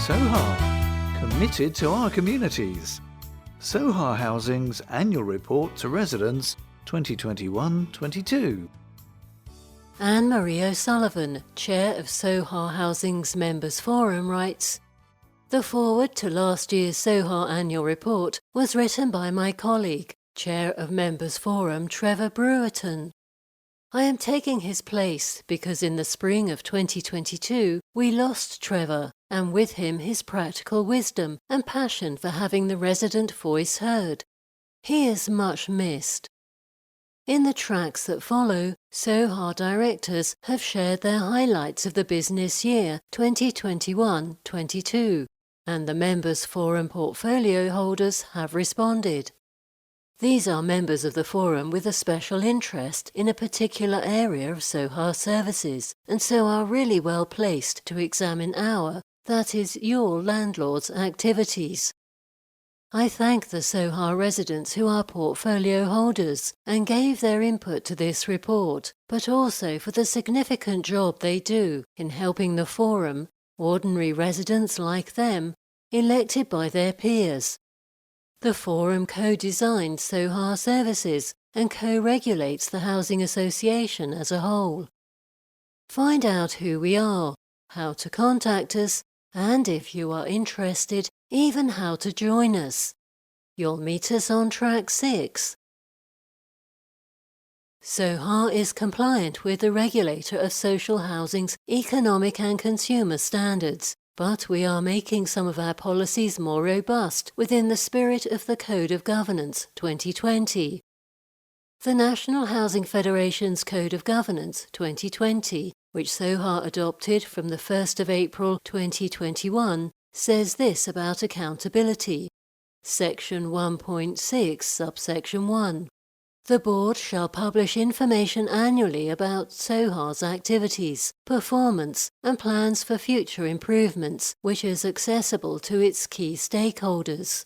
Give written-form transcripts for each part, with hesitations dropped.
Soha, committed to our communities. Soha Housing's Annual Report to Residents 2021-22. Anne-Marie O'Sullivan, Chair of Soha Housing's Members Forum, writes, "The foreword to last year's Soha Annual Report was written by my colleague, Chair of Members Forum Trevor Brewerton. I am taking his place because in the spring of 2022 we lost Trevor, and with him his practical wisdom and passion for having the resident voice heard. He is much missed." In the tracks that follow, Soha directors have shared their highlights of the business year 2021-22, and the Members Forum portfolio holders have responded. These are members of the forum with a special interest in a particular area of Soha services, and so are really well placed to examine our, that is, your landlord's activities. I thank the Soha residents who are portfolio holders and gave their input to this report, but also for the significant job they do in helping the forum, ordinary residents like them, elected by their peers. The forum co-designs Soha services and co-regulates the housing association as a whole. Find out who we are, how to contact us, and if you are interested, even how to join us. You'll meet us on track 6. Soha is compliant with the regulator of social housing's economic and consumer standards, but we are making some of our policies more robust within the spirit of the Code of Governance 2020. The National Housing Federation's Code of Governance 2020, which Soha adopted from the 1st of April 2021, says this about accountability. Section 1.6, subsection 1. The Board shall publish information annually about Soha's activities, performance, and plans for future improvements, which is accessible to its key stakeholders.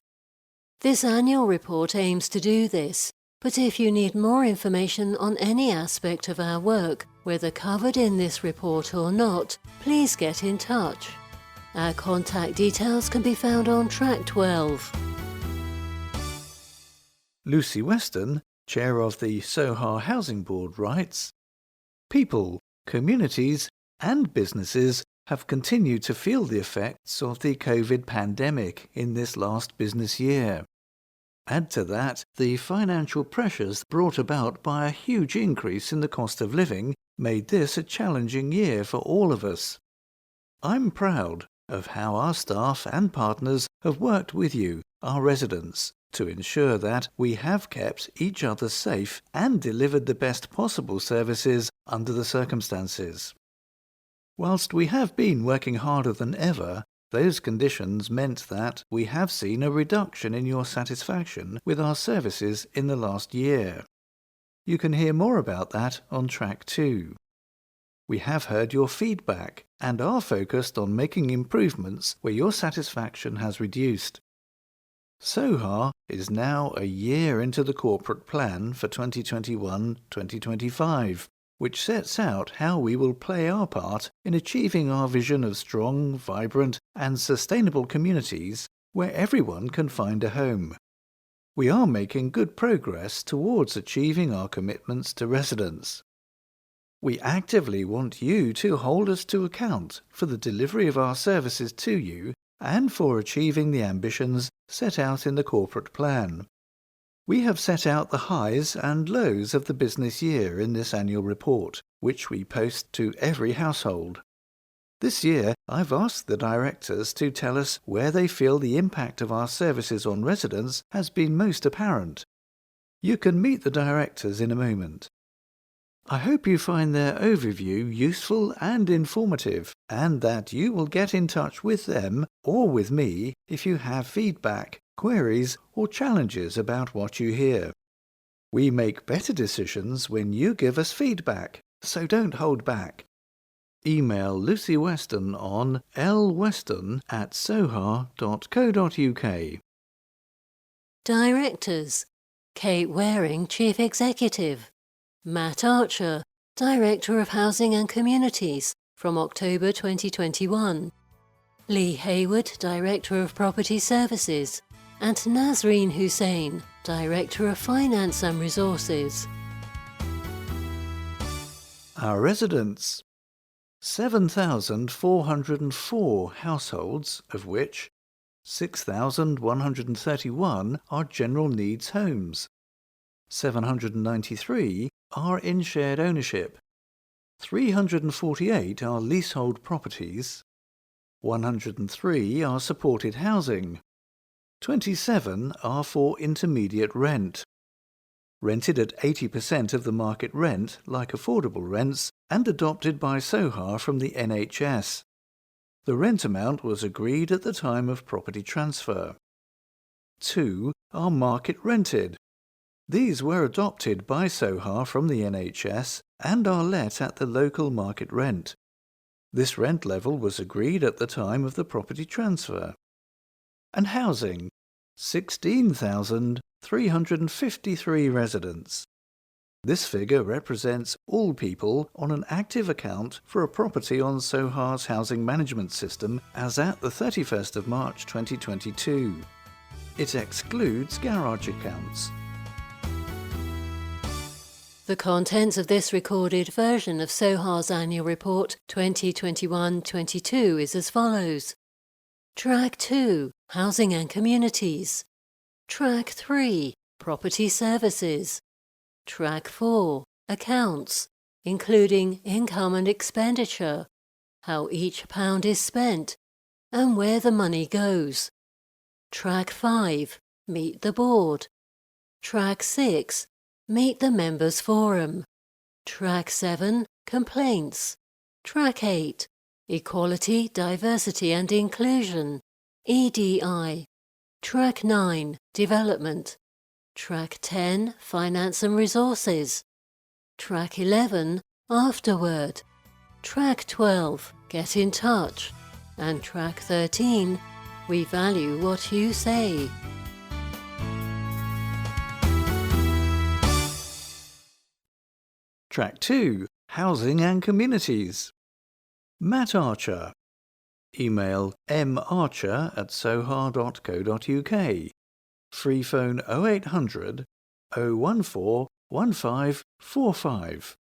This annual report aims to do this, but if you need more information on any aspect of our work, whether covered in this report or not, please get in touch. Our contact details can be found on track 12. Lucy Weston, Chair of the Soha Housing Board, writes, "People, communities and businesses have continued to feel the effects of the COVID pandemic in this last business year. Add to that the financial pressures brought about by a huge increase in the cost of living made this a challenging year for all of us. I'm proud of how our staff and partners have worked with you, our residents, to ensure that we have kept each other safe and delivered the best possible services under the circumstances. Whilst we have been working harder than ever, those conditions meant that we have seen a reduction in your satisfaction with our services in the last year. You can hear more about that on track 2. We have heard your feedback and are focused on making improvements where your satisfaction has reduced. Soha is now a year into the corporate plan for 2021-2025, which sets out how we will play our part in achieving our vision of strong, vibrant and sustainable communities where everyone can find a home. We are making good progress towards achieving our commitments to residents. We actively want you to hold us to account for the delivery of our services to you and for achieving the ambitions set out in the corporate plan. We have set out the highs and lows of the business year in this annual report, which we post to every household. This year, I've asked the directors to tell us where they feel the impact of our services on residents has been most apparent. You can meet the directors in a moment. I hope you find their overview useful and informative, and that you will get in touch with them or with me if you have feedback, queries, or challenges about what you hear. We make better decisions when you give us feedback, so don't hold back. Email Lucy Weston on lweston@soha.co.uk. Directors: Kate Waring, Chief Executive. Matt Archer, Director of Housing and Communities, from October 2021. Lee Hayward, Director of Property Services, and Nazreen Hussain, Director of Finance and Resources. Our residents: 7,404 households, of which 6,131 are general needs homes. 793 are in shared ownership. 348 are leasehold properties. 103 are supported housing. 27 are for intermediate rent. Rented at 80% of the market rent, like affordable rents, and adopted by Soha from the NHS. The rent amount was agreed at the time of property transfer. 2 are market rented. These were adopted by Soha from the NHS and are let at the local market rent. This rent level was agreed at the time of the property transfer. And housing: 16,353 residents. This figure represents all people on an active account for a property on Soha's housing management system as at the 31st of March 2022. It excludes garage accounts. The contents of this recorded version of Soha's Annual Report 2021-22 is as follows. Track 2, Housing and Communities. Track 3, Property Services. Track 4, Accounts, including income and expenditure, how each pound is spent, and where the money goes. Track 5, Meet the Board. Track 6, Meet the Members Forum. Track 7, Complaints. Track 8, Equality, Diversity and Inclusion, EDI. Track 9, Development. Track 10, Finance and Resources. Track 11, Afterword. Track 12, Get in Touch. And Track 13, We Value What You Say. Track 2, Housing and Communities. Matt Archer. Email marcher@soha.co.uk. Free phone 0800 014 1545.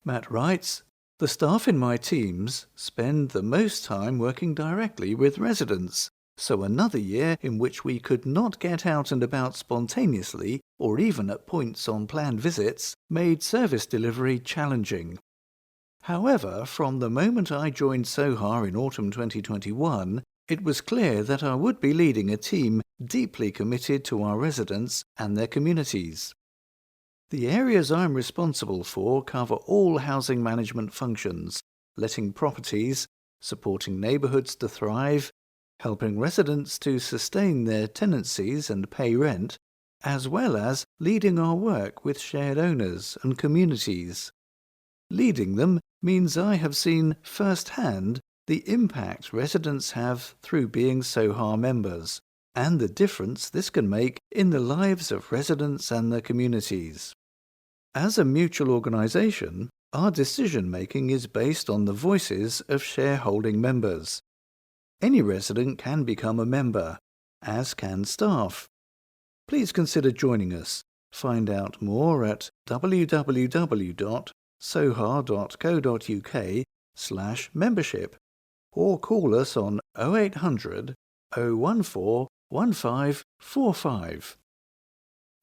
Matt writes, "The staff in my teams spend the most time working directly with residents, so another year in which we could not get out and about spontaneously or even at points on planned visits made service delivery challenging. However, from the moment I joined Soha in autumn 2021, it was clear that I would be leading a team deeply committed to our residents and their communities. The areas I'm responsible for cover all housing management functions, letting properties, supporting neighbourhoods to thrive, helping residents to sustain their tenancies and pay rent, as well as leading our work with shared owners and communities. Leading them means I have seen firsthand the impact residents have through being Soha members, and the difference this can make in the lives of residents and their communities. As a mutual organisation, our decision-making is based on the voices of shareholding members. Any resident can become a member, as can staff. Please consider joining us. Find out more at www.soha.co.uk/membership or call us on 0800 014 1545.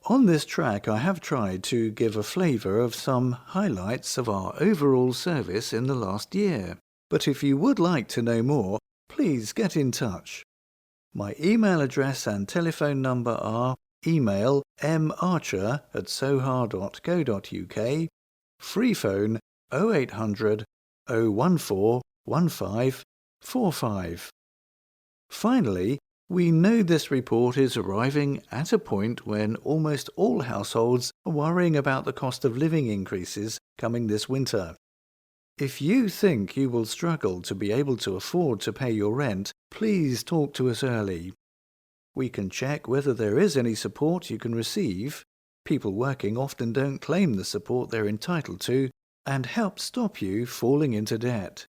On this track I have tried to give a flavour of some highlights of our overall service in the last year, but if you would like to know more, please get in touch. My email address and telephone number are: email marcher@soha.co.uk, free phone 0800 014 1545. Finally, we know this report is arriving at a point when almost all households are worrying about the cost of living increases coming this winter. If you think you will struggle to be able to afford to pay your rent, please talk to us early. We can check whether there is any support you can receive. People working often don't claim the support they're entitled to, and help stop you falling into debt.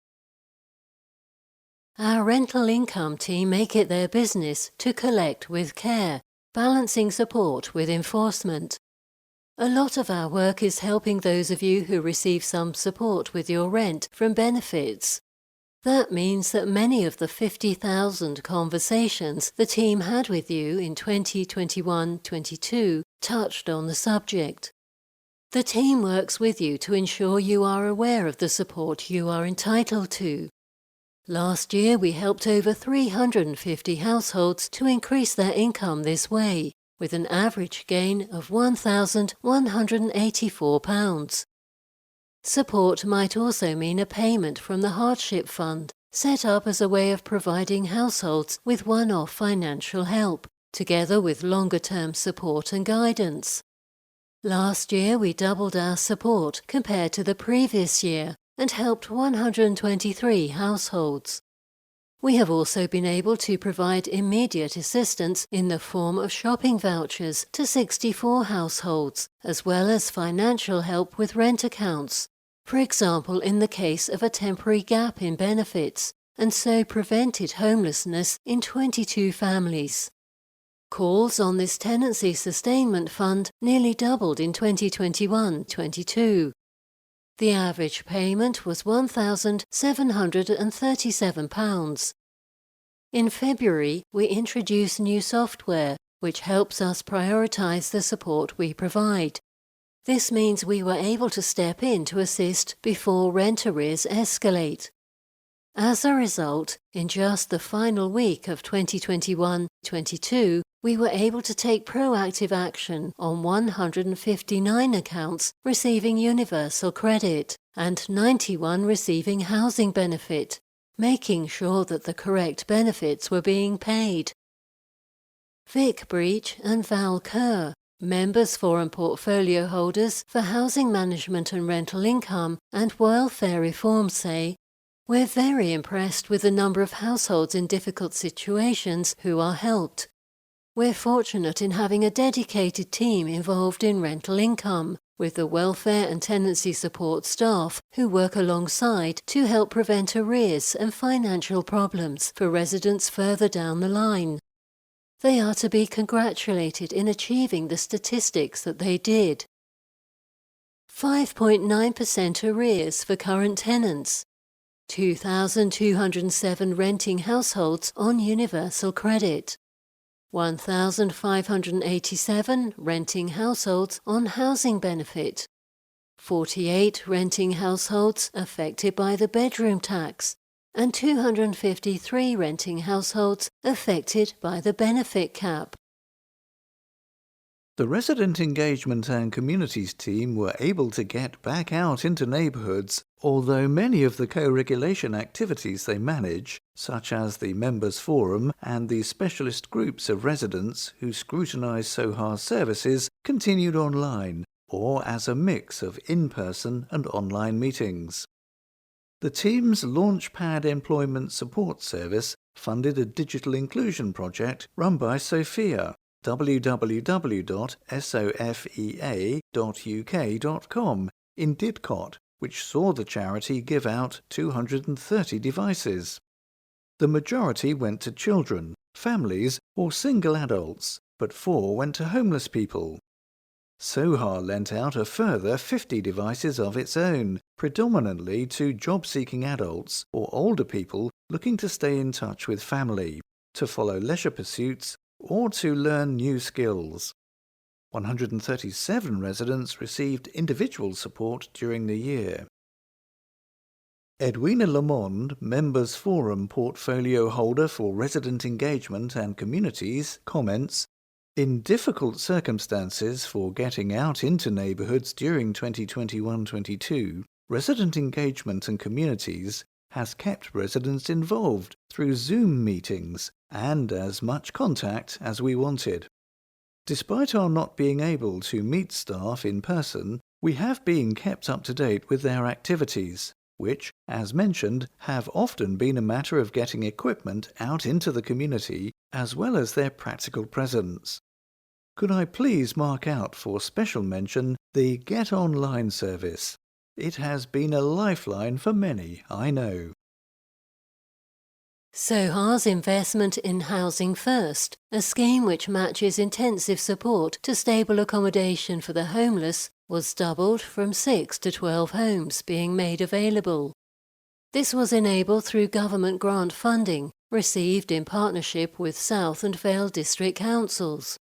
Our rental income team make it their business to collect with care, balancing support with enforcement. A lot of our work is helping those of you who receive some support with your rent from benefits. That means that many of the 50,000 conversations the team had with you in 2021-22 touched on the subject. The team works with you to ensure you are aware of the support you are entitled to. Last year we helped over 350 households to increase their income this way, with an average gain of £1,184. Support might also mean a payment from the Hardship Fund, set up as a way of providing households with one-off financial help, together with longer-term support and guidance. Last year we doubled our support compared to the previous year and helped 123 households. We have also been able to provide immediate assistance in the form of shopping vouchers to 64 households, as well as financial help with rent accounts, for example in the case of a temporary gap in benefits, and so prevented homelessness in 22 families. Calls on this tenancy sustainment fund nearly doubled in 2021-22. The average payment was £1,737. In February, we introduced new software, which helps us prioritise the support we provide. This means we were able to step in to assist before rent arrears escalate. As a result, in just the final week of 2021-22, we were able to take proactive action on 159 accounts receiving universal credit and 91 receiving housing benefit, making sure that the correct benefits were being paid. Vic Breach and Val Kerr, Members Forum portfolio holders for housing management and rental income and welfare reform, say, "We're very impressed with the number of households in difficult situations who are helped. We're fortunate in having a dedicated team involved in rental income, with the welfare and tenancy support staff who work alongside to help prevent arrears and financial problems for residents further down the line. They are to be congratulated in achieving the statistics that they did. 5.9% arrears for current tenants. 2,207 renting households on universal credit. 1,587 renting households on housing benefit. 48 renting households affected by the bedroom tax, and 253 renting households affected by the benefit cap. The Resident Engagement and Communities team were able to get back out into neighbourhoods, although many of the co-regulation activities they manage, such as the Members Forum and the specialist groups of residents who scrutinise Soha's services, continued online, or as a mix of in-person and online meetings. The team's Launchpad Employment Support Service funded a digital inclusion project run by Sophia, www.sofea.uk.com, in Didcot, which saw the charity give out 230 devices. The majority went to children, families or single adults, but 4 went to homeless people. Soha lent out a further 50 devices of its own, predominantly to job-seeking adults or older people looking to stay in touch with family, to follow leisure pursuits, or to learn new skills. 137 residents received individual support during the year. Edwina Lamond, Members Forum portfolio holder for Resident Engagement and Communities, comments, "In difficult circumstances for getting out into neighbourhoods during 2021-22, Resident Engagement and Communities has kept residents involved through Zoom meetings and as much contact as we wanted. Despite our not being able to meet staff in person, we have been kept up to date with their activities, which, as mentioned, have often been a matter of getting equipment out into the community as well as their practical presence. Could I please mark out for special mention the Get Online service? It has been a lifeline for many, I know." Soha's investment in Housing First, a scheme which matches intensive support to stable accommodation for the homeless, was doubled from 6 to 12 homes being made available. This was enabled through government grant funding, received in partnership with South and Vale District Councils.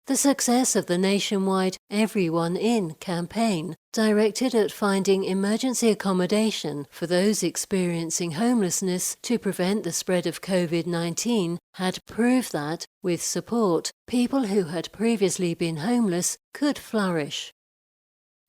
The success of the nationwide Everyone In campaign, directed at finding emergency accommodation for those experiencing homelessness to prevent the spread of COVID-19, had proved that, with support, people who had previously been homeless could flourish.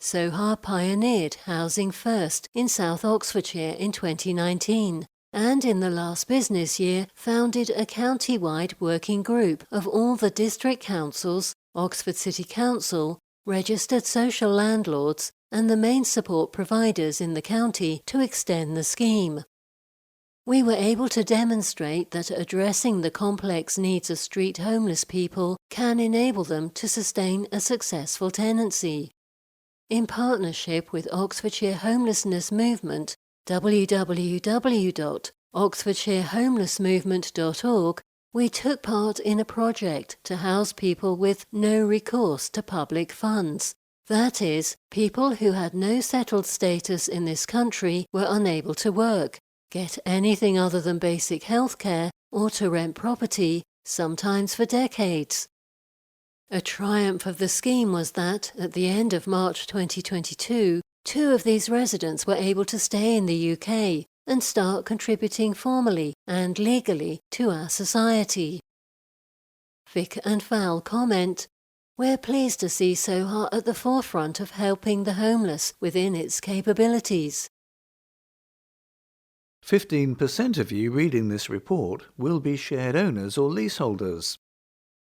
Soha pioneered Housing First in South Oxfordshire in 2019, and in the last business year founded a county-wide working group of all the district councils, Oxford City Council, registered social landlords and the main support providers in the county to extend the scheme. We were able to demonstrate that addressing the complex needs of street homeless people can enable them to sustain a successful tenancy. In partnership with Oxfordshire Homelessness Movement, www.oxfordshirehomelessmovement.org, we took part in a project to house people with no recourse to public funds. That is, people who had no settled status in this country were unable to work, get anything other than basic health care, or to rent property, sometimes for decades. A triumph of the scheme was that, at the end of March 2022, 2 of these residents were able to stay in the UK and start contributing formally and legally to our society. Vic and Val comment, "We're pleased to see Soha at the forefront of helping the homeless within its capabilities." 15% of you reading this report will be shared owners or leaseholders.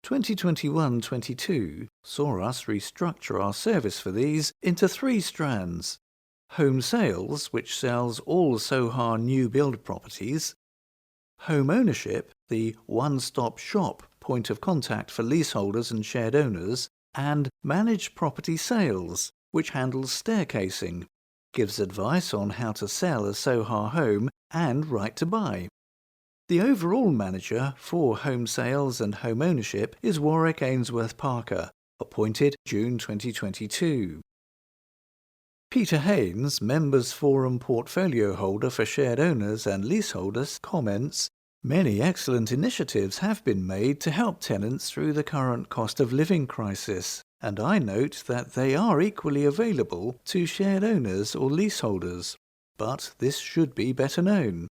2021-22 saw us restructure our service for these into 3 strands: Home Sales, which sells all Soha new build properties; Home Ownership, the one-stop shop point of contact for leaseholders and shared owners; and Managed Property Sales, which handles staircasing, gives advice on how to sell a Soha home and right to buy. The overall manager for Home Sales and Home Ownership is Warwick Ainsworth Parker, appointed June 2022. Peter Haynes, Members Forum portfolio holder for shared owners and leaseholders, comments, "Many excellent initiatives have been made to help tenants through the current cost of living crisis, and I note that they are equally available to shared owners or leaseholders, but this should be better known.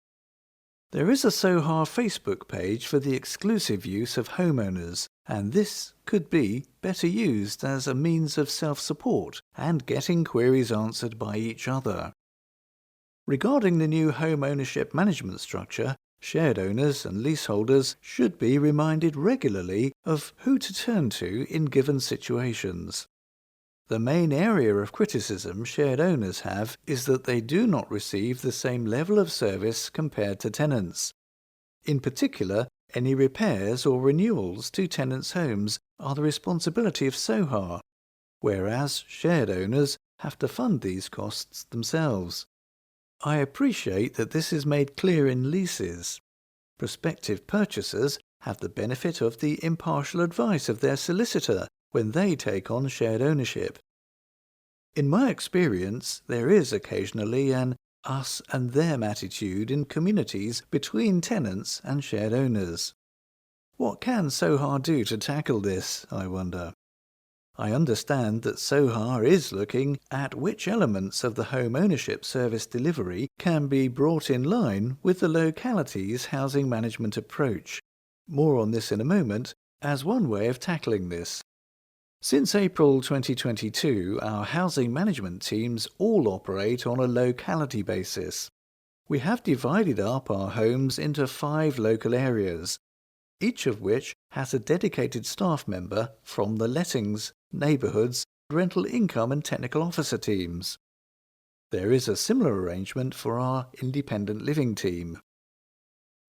There is a Soha Facebook page for the exclusive use of homeowners, and this could be better used as a means of self-support and getting queries answered by each other. Regarding the new home ownership management structure, shared owners and leaseholders should be reminded regularly of who to turn to in given situations. The main area of criticism shared owners have is that they do not receive the same level of service compared to tenants. In particular, any repairs or renewals to tenants' homes are the responsibility of Soha, whereas shared owners have to fund these costs themselves. I appreciate that this is made clear in leases. Prospective purchasers have the benefit of the impartial advice of their solicitor when they take on shared ownership. In my experience, there is occasionally an us and them attitude in communities between tenants and shared owners. What can Soha do to tackle this, I wonder? I understand that Soha is looking at which elements of the home ownership service delivery can be brought in line with the locality's housing management approach. More on this in a moment, as one way of tackling this. Since April 2022, our housing management teams all operate on a locality basis. We have divided up our homes into 5 local areas, each of which has a dedicated staff member from the lettings, neighbourhoods, rental income and technical officer teams. There is a similar arrangement for our independent living team.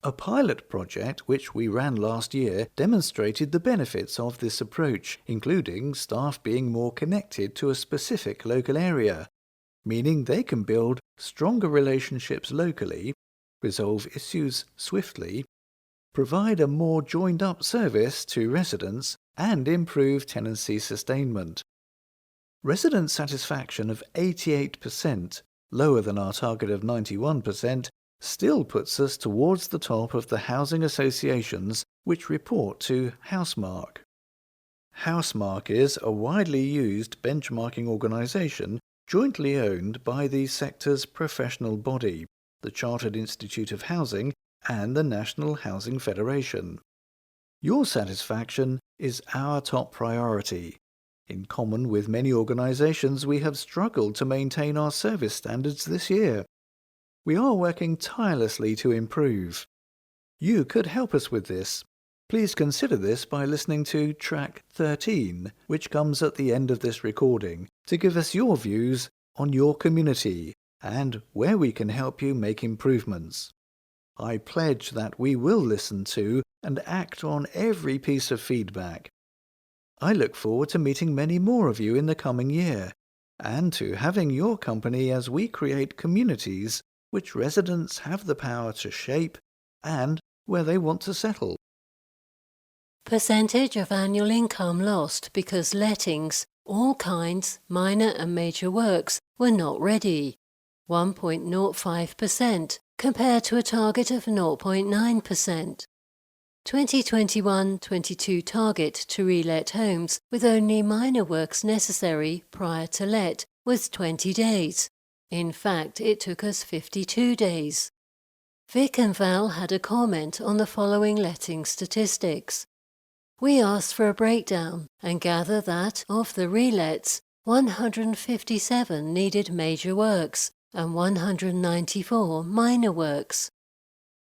A pilot project which we ran last year demonstrated the benefits of this approach, including staff being more connected to a specific local area, meaning they can build stronger relationships locally resolve issues swiftly, provide a more joined-up service to residents, and improve tenancy sustainment. Resident satisfaction of 88%, lower than our target of 91%, still puts us towards the top of the housing associations which report to Housemark. Housemark is a widely used benchmarking organisation jointly owned by the sector's professional body, the Chartered Institute of Housing and the National Housing Federation. Your satisfaction is our top priority. In common with many organisations, we have struggled to maintain our service standards this year. We are working tirelessly to improve. You could help us with this. Please consider this by listening to track 13, which comes at the end of this recording, to give us your views on your community and where we can help you make improvements. I pledge that we will listen to and act on every piece of feedback. I look forward to meeting many more of you in the coming year, and to having your company as we create communities which residents have the power to shape and where they want to settle. Percentage of annual income lost because lettings, all kinds, minor and major works, were not ready. 1.05% compared to a target of 0.9%. 2021-22 target to re-let homes with only minor works necessary prior to let was 20 days. In fact, it took us 52 days. Vic and Val had a comment on the following letting statistics. We asked for a breakdown and gather that, of the relets, 157 needed major works and 194 minor works.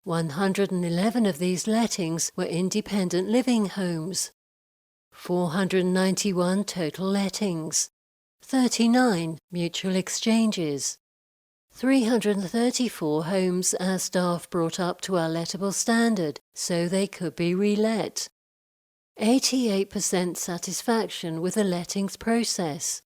111 of these lettings were independent living homes. 491 total lettings. 39 mutual exchanges. 334 homes our staff brought up to our lettable standard so they could be re-let. 88% satisfaction with the lettings process.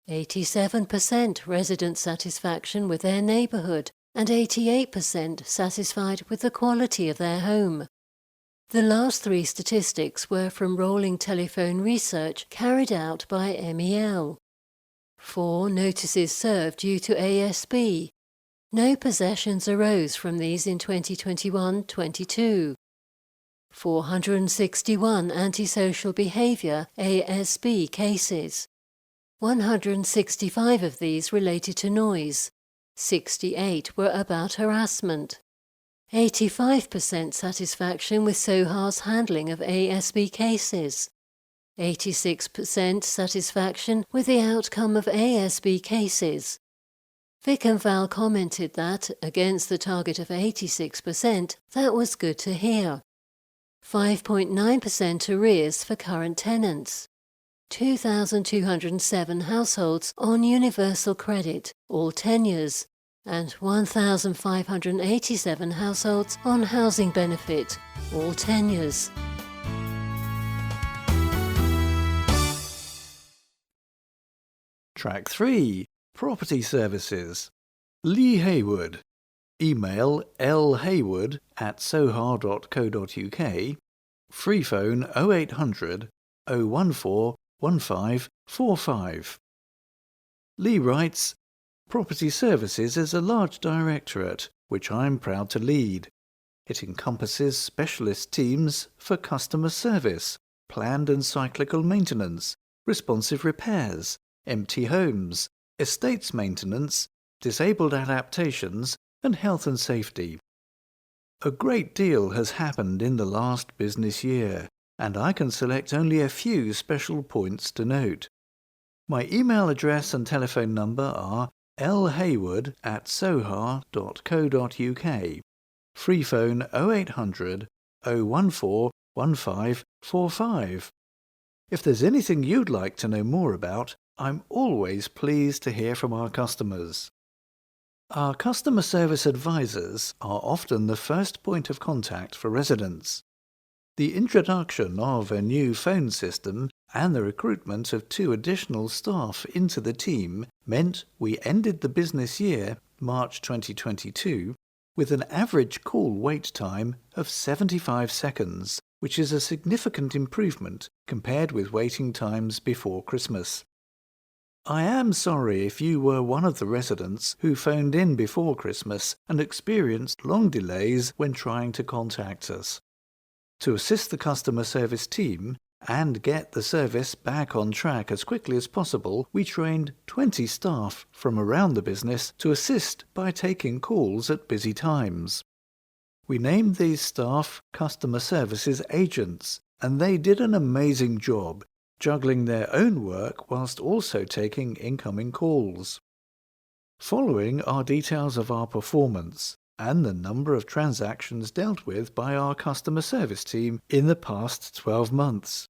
87% resident satisfaction with their neighbourhood and 88% satisfied with the quality of their home. The last three statistics were from rolling telephone research carried out by MEL. 4 notices served due to ASB. No possessions arose from these in 2021-22. 461 antisocial behaviour ASB cases. 165 of these related to noise. 68 were about harassment. 85% satisfaction with Soha's handling of ASB cases. 86% satisfaction with the outcome of ASB cases. Vic and Val commented that, against the target of 86%, that was good to hear. 5.9% arrears for current tenants. 2,207 households on universal credit, all tenures, and 1,587 households on housing benefit, all tenures. Track 3. Property Services. Lee Haywood. Email lhaywood@soha.co.uk. Free phone 0800 014 1545. Lee writes, Property Services is a large directorate, which I'm proud to lead. It encompasses specialist teams for customer service, planned and cyclical maintenance, responsive repairs, empty homes, estates maintenance, disabled adaptations, and health and safety. A great deal has happened in the last business year, and I can select only a few special points to note. My email address and telephone number are lhaywood@soha.co.uk. Free phone 0800 014 1545. If there's anything you'd like to know more about, I'm always pleased to hear from our customers. Our customer service advisors are often the first point of contact for residents. The introduction of a new phone system and the recruitment of 2 additional staff into the team meant we ended the business year, March 2022, with an average call wait time of 75 seconds, which is a significant improvement compared with waiting times before Christmas. I am sorry if you were one of the residents who phoned in before Christmas and experienced long delays when trying to contact us. To assist the customer service team and get the service back on track as quickly as possible, we trained 20 staff from around the business to assist by taking calls at busy times. We named these staff Customer Services Agents, and they did an amazing job, juggling their own work whilst also taking incoming calls. Following are details of our performance and the number of transactions dealt with by our customer service team in the past 12 months.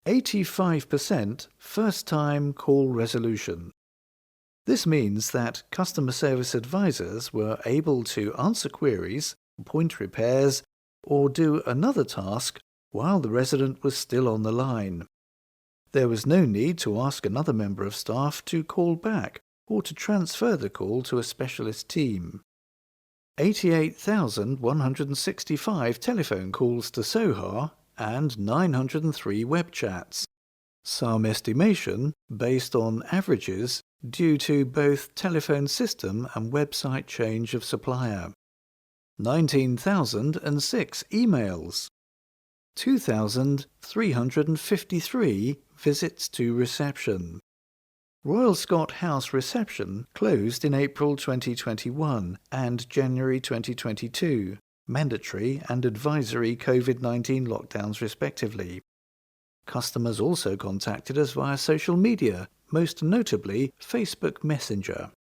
85% first-time call resolution. This means that customer service advisors were able to answer queries, appoint repairs, or do another task while the resident was still on the line. There was no need to ask another member of staff to call back or to transfer the call to a specialist team. 88,165 telephone calls to Soha and 903 web chats. Some estimation based on averages due to both telephone system and website change of supplier. 19,006 emails. 2,353 visits to reception. Royal Scot House reception closed in April 2021 and January 2022, mandatory and advisory COVID-19 lockdowns respectively. Customers also contacted us via social media, most notably Facebook Messenger.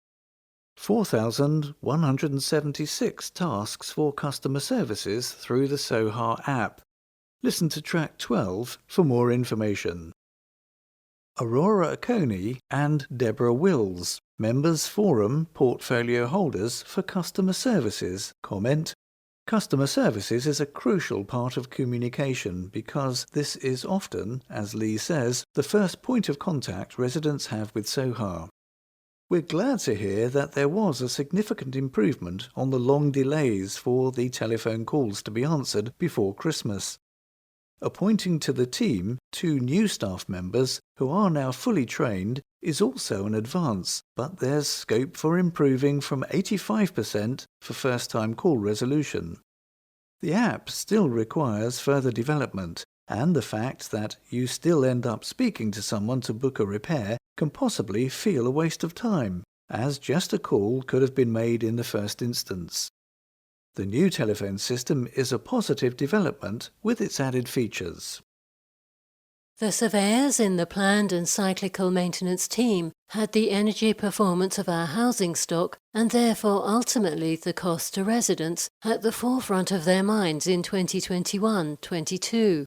4,176 tasks for customer services through the Soha app. Listen to track 12 for more information. Aurora Oconee and Deborah Wills, Members Forum Portfolio Holders for Customer Services, comment: Customer services is a crucial part of communication because this is often, as Lee says, the first point of contact residents have with Soha. We're glad to hear that there was a significant improvement on the long delays for the telephone calls to be answered before Christmas. Appointing to the team 2 new staff members who are now fully trained is also an advance, but there's scope for improving from 85% for first-time call resolution. The app still requires further development, and the fact that you still end up speaking to someone to book a repair can possibly feel a waste of time, as just a call could have been made in the first instance. The new telephone system is a positive development with its added features. The surveyors in the planned and cyclical maintenance team had the energy performance of our housing stock and therefore ultimately the cost to residents at the forefront of their minds in 2021-22.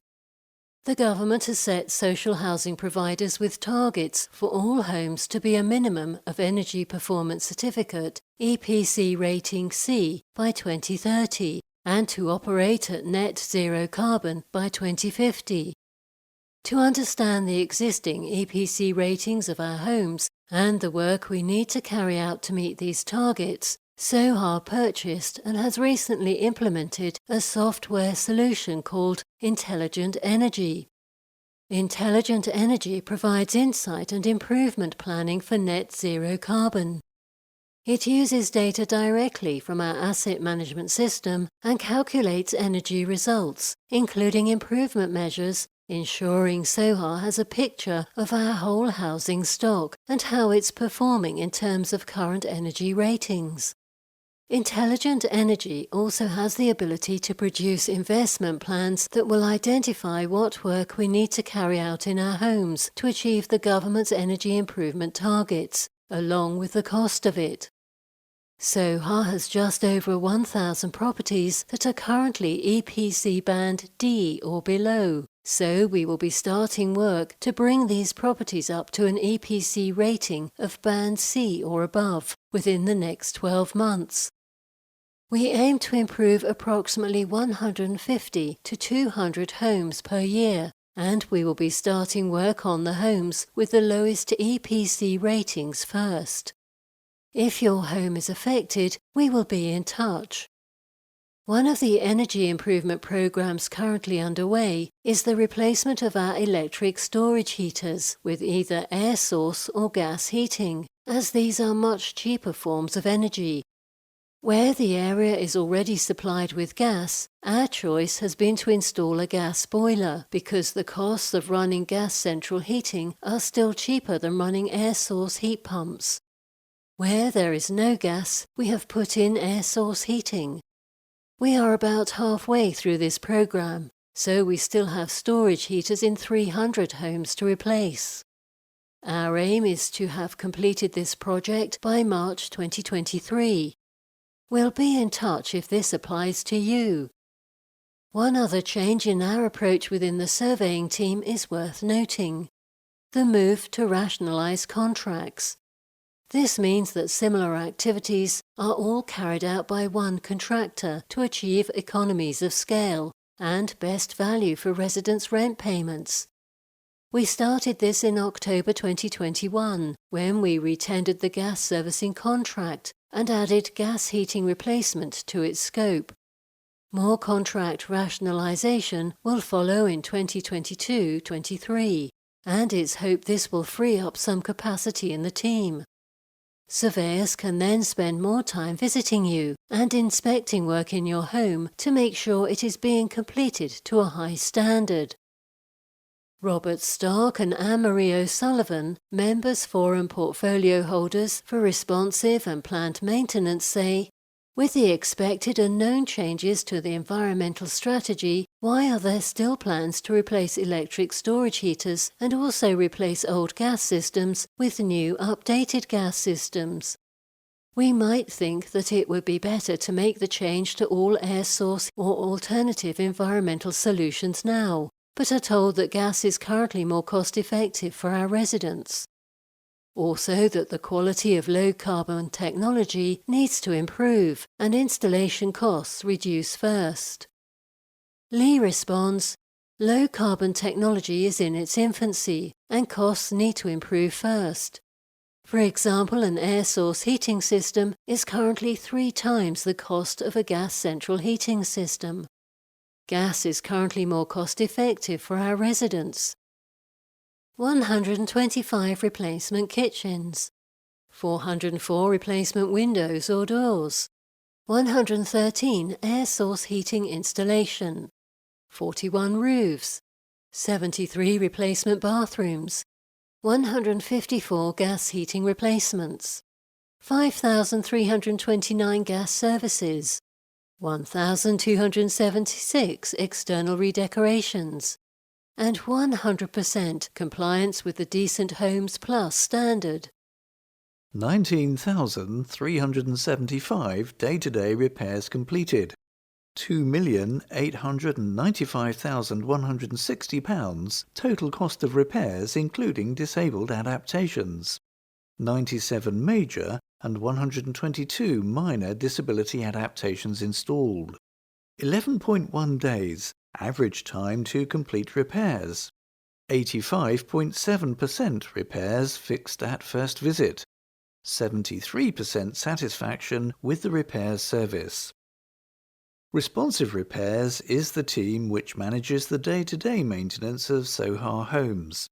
The government has set social housing providers with targets for all homes to be a minimum of Energy Performance Certificate EPC rating C by 2030 and to operate at net zero carbon by 2050. To understand the existing EPC ratings of our homes and the work we need to carry out to meet these targets, Soha purchased and has recently implemented a software solution called Intelligent Energy. Intelligent Energy provides insight and improvement planning for net zero carbon. It uses data directly from our asset management system and calculates energy results, including improvement measures, ensuring Soha has a picture of our whole housing stock and how it's performing in terms of current energy ratings. Intelligent Energy also has the ability to produce investment plans that will identify what work we need to carry out in our homes to achieve the government's energy improvement targets, along with the cost of it. Soha has just over 1,000 properties that are currently EPC band D or below, so we will be starting work to bring these properties up to an EPC rating of band C or above within the next 12 months. We aim to improve approximately 150 to 200 homes per year, and we will be starting work on the homes with the lowest EPC ratings first. If your home is affected, we will be in touch. One of the energy improvement programs currently underway is the replacement of our electric storage heaters with either air source or gas heating, as these are much cheaper forms of energy. Where the area is already supplied with gas, our choice has been to install a gas boiler because the costs of running gas central heating are still cheaper than running air source heat pumps. Where there is no gas, we have put in air source heating. We are about halfway through this program, so we still have storage heaters in 300 homes to replace. Our aim is to have completed this project by March 2023. We'll be in touch if this applies to you. One other change in our approach within the surveying team is worth noting: the move to rationalise contracts. This means that similar activities are all carried out by one contractor to achieve economies of scale and best value for residents' rent payments. We started this in October 2021, when we retendered the gas servicing contract and added gas heating replacement to its scope. More contract rationalisation will follow in 2022-23, and it's hoped this will free up some capacity in the team. Surveyors can then spend more time visiting you and inspecting work in your home to make sure it is being completed to a high standard. Robert Stark and Anne-Marie O'Sullivan, Members Forum portfolio holders for responsive and planned maintenance, say, with the expected and known changes to the environmental strategy, why are there still plans to replace electric storage heaters and also replace old gas systems with new updated gas systems? We might think that it would be better to make the change to all air source or alternative environmental solutions now, but are told that gas is currently more cost-effective for our residents. Also that the quality of low-carbon technology needs to improve and installation costs reduce first. Lee responds, low-carbon technology is in its infancy and costs need to improve first. For example, an air source heating system is currently 3 times the cost of a gas central heating system. Gas is currently more cost-effective for our residents. 125 replacement kitchens, 404 replacement windows or doors, 113 air source heating installation, 41 roofs, 73 replacement bathrooms, 154 gas heating replacements, 5,329 gas services, 1,276 external redecorations, and 100% compliance with the Decent Homes Plus standard. 19,375 day-to-day repairs completed. £2,895,160 total cost of repairs including disabled adaptations. 97 major and 122 minor disability adaptations installed. 11.1 days average time to complete repairs. 85.7% repairs fixed at first visit. 73% satisfaction with the repairs service. Responsive Repairs is the team which manages the day-to-day maintenance of Soha homes.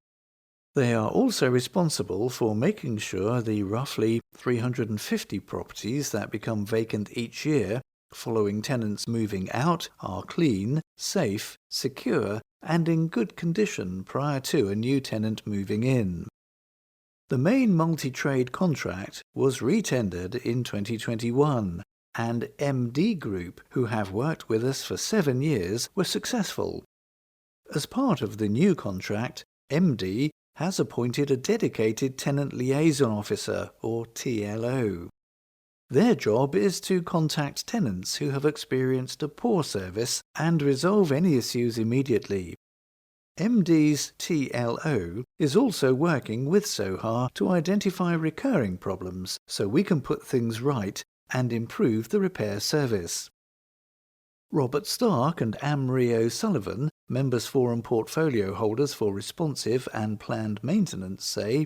They are also responsible for making sure the roughly 350 properties that become vacant each year following tenants moving out are clean, safe, secure, and in good condition prior to a new tenant moving in. The main multi-trade contract was retendered in 2021, and MD Group, who have worked with us for 7 years, were successful. As part of the new contract, MD has appointed a dedicated Tenant Liaison Officer, or TLO. Their job is to contact tenants who have experienced a poor service and resolve any issues immediately. MD's TLO is also working with Soha to identify recurring problems so we can put things right and improve the repair service. Robert Stark and Anne-Marie O'Sullivan, Members Forum portfolio holders for responsive and planned maintenance, say,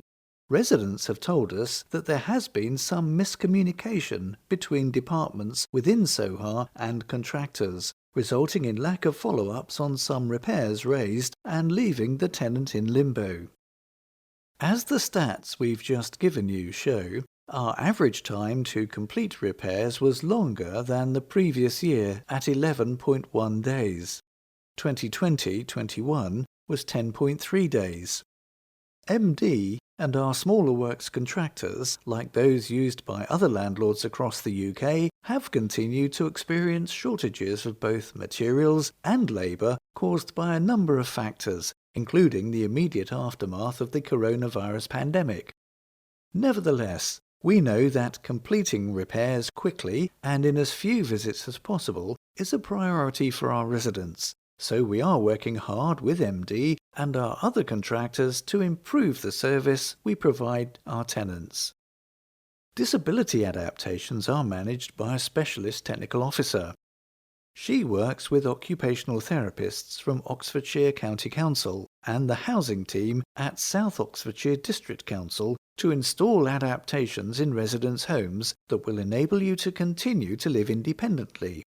residents have told us that there has been some miscommunication between departments within Soha and contractors, resulting in lack of follow-ups on some repairs raised and leaving the tenant in limbo. As the stats we've just given you show, our average time to complete repairs was longer than the previous year at 11.1 days. 2020-21 was 10.3 days. MD and our smaller works contractors, like those used by other landlords across the UK, have continued to experience shortages of both materials and labour caused by a number of factors, including the immediate aftermath of the coronavirus pandemic. Nevertheless, we know that completing repairs quickly and in as few visits as possible is a priority for our residents. So we are working hard with MD and our other contractors to improve the service we provide our tenants. Disability adaptations are managed by a specialist technical officer. She works with occupational therapists from Oxfordshire County Council and the housing team at South Oxfordshire District Council to install adaptations in residents' homes that will enable you to continue to live independently.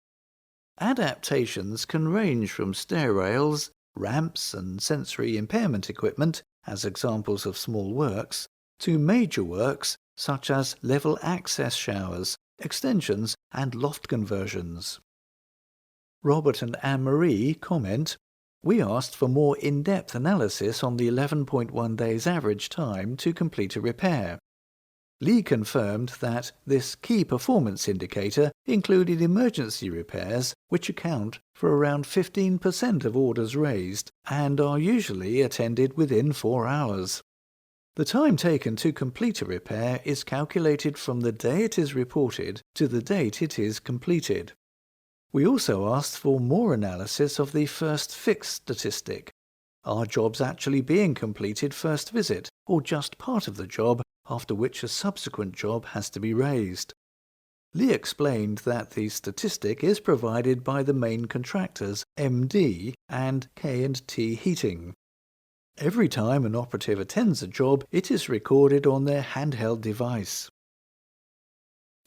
Adaptations can range from stair rails, ramps and sensory impairment equipment, as examples of small works, to major works such as level access showers, extensions and loft conversions. Robert and Anne-Marie comment, "We asked for more in-depth analysis on the 11.1 days average time to complete a repair. Lee confirmed that this key performance indicator included emergency repairs, which account for around 15% of orders raised and are usually attended within 4 hours. The time taken to complete a repair is calculated from the day it is reported to the date it is completed. We also asked for more analysis of the first fix statistic. Are jobs actually being completed first visit, or just part of the job, after which a subsequent job has to be raised? Lee explained that the statistic is provided by the main contractors, MD and K&T Heating. Every time an operative attends a job, it is recorded on their handheld device.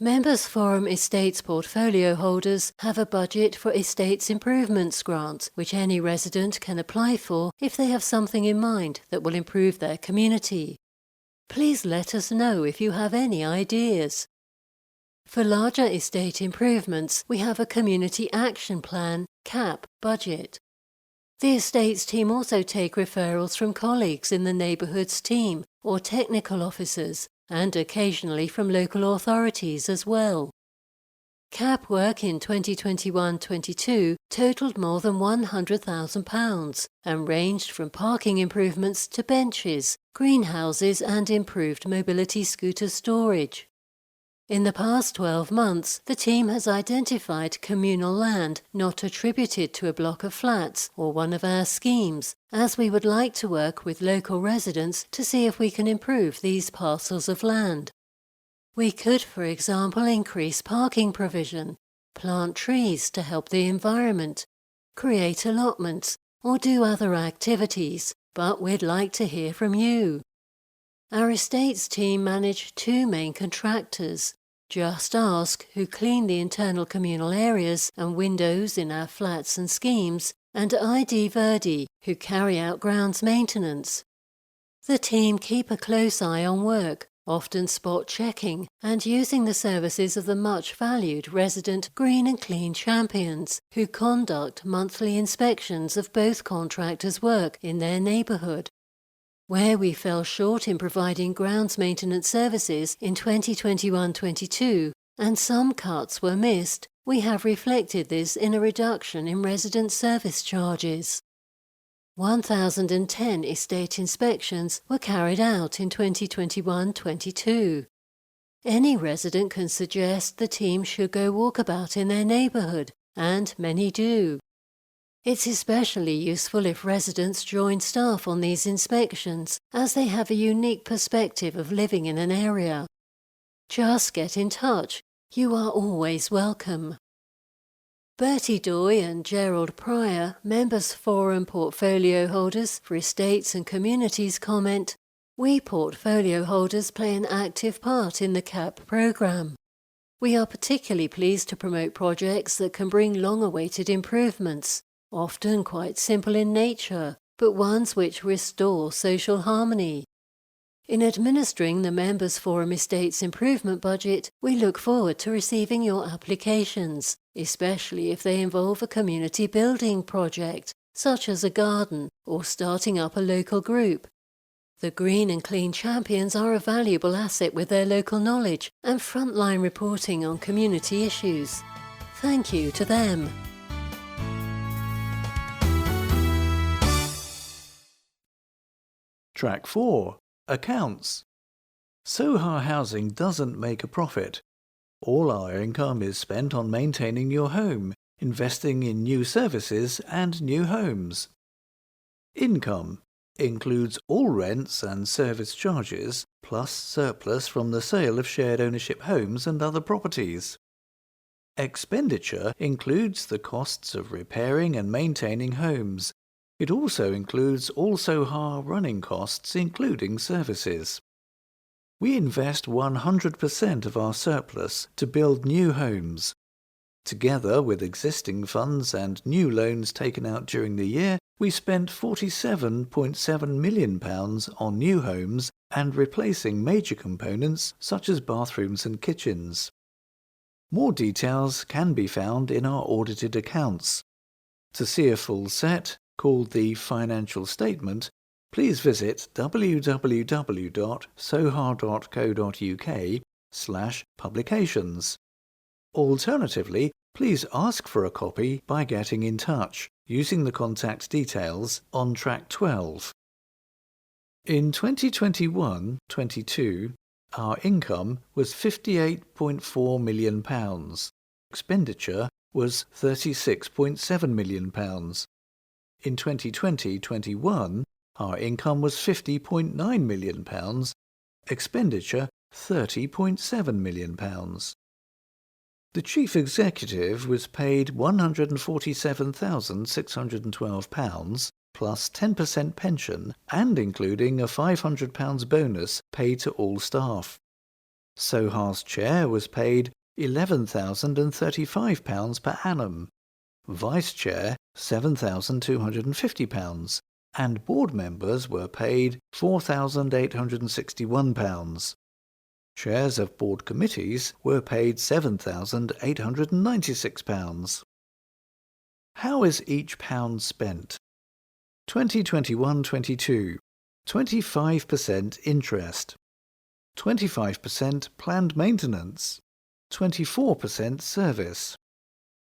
Members Forum Estates portfolio holders have a budget for Estates Improvements Grant, which any resident can apply for if they have something in mind that will improve their community. Please let us know if you have any ideas. For larger estate improvements, we have a Community Action Plan, CAP, budget. The Estates team also take referrals from colleagues in the Neighbourhoods team or technical officers, and occasionally from local authorities as well. CAP work in 2021-22 totalled more than £100,000 and ranged from parking improvements to benches, greenhouses and improved mobility scooter storage. In the past 12 months, the team has identified communal land not attributed to a block of flats or one of our schemes, as we would like to work with local residents to see if we can improve these parcels of land. We could, for example, increase parking provision, plant trees to help the environment, create allotments, or do other activities, but we'd like to hear from you. Our estates team manage 2 main contractors, Just Ask, who clean the internal communal areas and windows in our flats and schemes, and ID Verdi, who carry out grounds maintenance. The team keep a close eye on work, often spot checking and using the services of the much valued resident Green and Clean Champions, who conduct monthly inspections of both contractors' work in their neighbourhood. Where we fell short in providing grounds maintenance services in 2021-22 and some cuts were missed, we have reflected this in a reduction in resident service charges. 1,010 estate inspections were carried out in 2021-22. Any resident can suggest the team should go walkabout in their neighbourhood, and many do. It's especially useful if residents join staff on these inspections, as they have a unique perspective of living in an area. Just get in touch. You are always welcome. Bertie Doy and Gerald Pryor, Members Forum portfolio holders for Estates and Communities, comment, We portfolio holders play an active part in the CAP programme. We are particularly pleased to promote projects that can bring long-awaited improvements, often quite simple in nature, but ones which restore social harmony. In administering the Members Forum Estates Improvement Budget, we look forward to receiving your applications, especially if they involve a community building project, such as a garden or starting up a local group. The Green and Clean Champions are a valuable asset with their local knowledge and frontline reporting on community issues. Thank you to them. Track 4. Accounts. Soha Housing doesn't make a profit. All our income is spent on maintaining your home, investing in new services and new homes. Income includes all rents and service charges, plus surplus from the sale of shared ownership homes and other properties. Expenditure includes the costs of repairing and maintaining homes. It also includes all Soha running costs, including services. We invest 100% of our surplus to build new homes. Together with existing funds and new loans taken out during the year, we spent £47.7 million on new homes and replacing major components such as bathrooms and kitchens. More details can be found in our audited accounts. To see a full set, called the Financial Statement, please visit www.soha.co.uk/publications. Alternatively, please ask for a copy by getting in touch, using the contact details on Track 12. In 2021-22, our income was £58.4 million. Expenditure was £36.7 million. In 2020-21, our income was £50.9 million, expenditure £30.7 million. The Chief Executive was paid £147,612 plus 10% pension and including a £500 bonus paid to all staff. Soha's Chair was paid £11,035 per annum, Vice Chair £7,250 and board members were paid £4,861. Chairs of board committees were paid £7,896. How is each pound spent? 2021-22, 25% interest, 25% planned maintenance, 24% service,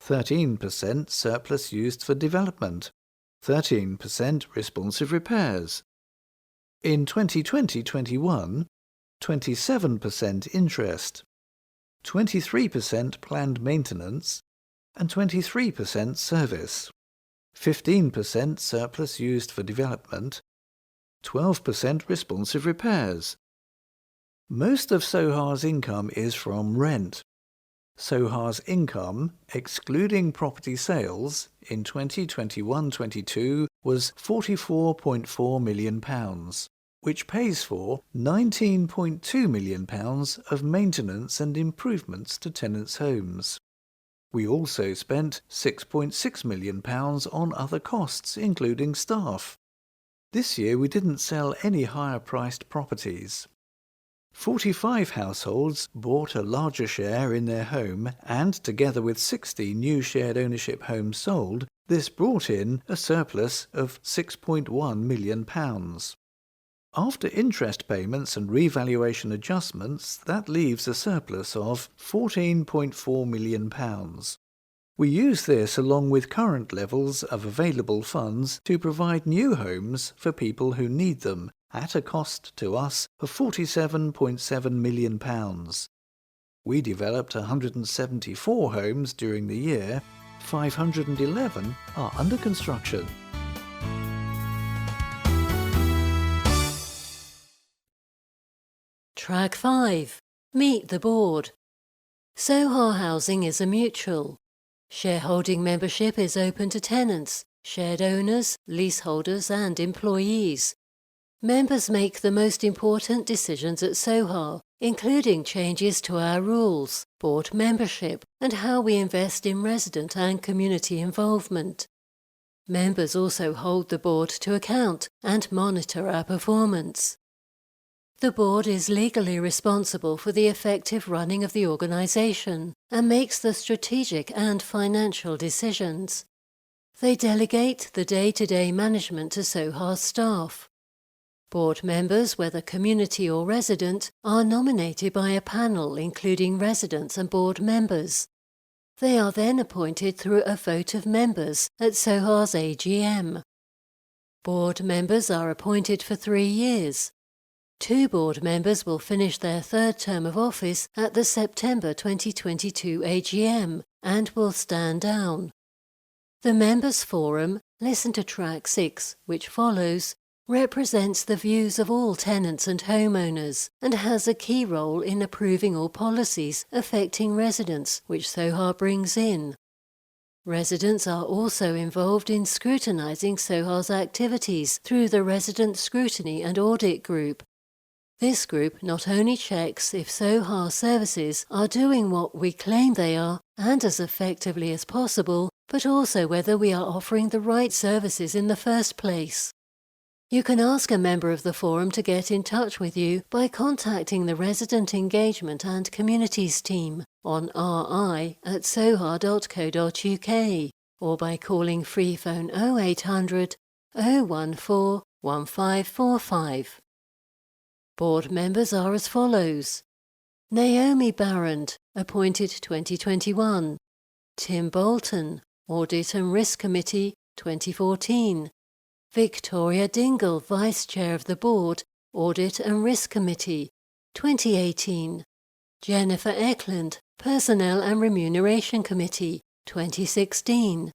13% surplus used for development, 13% responsive repairs. In 2020-21, 27% interest, 23% planned maintenance, and 23% service, 15% surplus used for development, 12% responsive repairs. Most of Soha's income is from rent. Soha's income, excluding property sales, in 2021-22 was £44.4 million, which pays for £19.2 million of maintenance and improvements to tenants' homes. We also spent £6.6 million on other costs, including staff. This year we didn't sell any higher-priced properties. 45 households bought a larger share in their home and, together with 60 new shared ownership homes sold, this brought in a surplus of £6.1 million. After interest payments and revaluation adjustments, that leaves a surplus of £14.4 million. We use this along with current levels of available funds to provide new homes for people who need them at a cost to us of £47.7 million. We developed 174 homes during the year, 511 are under construction. Track 5. Meet the board. Soha Housing is a mutual. Shareholding membership is open to tenants, shared owners, leaseholders and employees. Members make the most important decisions at Soha, including changes to our rules, board membership, and how we invest in resident and community involvement. Members also hold the board to account and monitor our performance. The board is legally responsible for the effective running of the organisation and makes the strategic and financial decisions. They delegate the day-to-day management to Soha staff. Board members, whether community or resident, are nominated by a panel including residents and board members. They are then appointed through a vote of members at Soha's AGM. Board members are appointed for 3 years. 2 board members will finish their 3rd term of office at the September 2022 AGM and will stand down. The Members' Forum, listen to track 6, which follows, represents the views of all tenants and homeowners and has a key role in approving all policies affecting residents which Soha brings in. Residents are also involved in scrutinising Soha's activities through the Resident Scrutiny and Audit Group. This group not only checks if Soha services are doing what we claim they are and as effectively as possible, but also whether we are offering the right services in the first place. You can ask a member of the forum to get in touch with you by contacting the Resident Engagement and Communities team on ri@soha.co.uk or by calling free phone 0800 014 1545. Board members are as follows: Naomi Barrand, appointed 2021. Tim Bolton, Audit and Risk Committee, 2014. Victoria Dingle, Vice Chair of the Board, Audit and Risk Committee, 2018. Jennifer Eklund, Personnel and Remuneration Committee, 2016.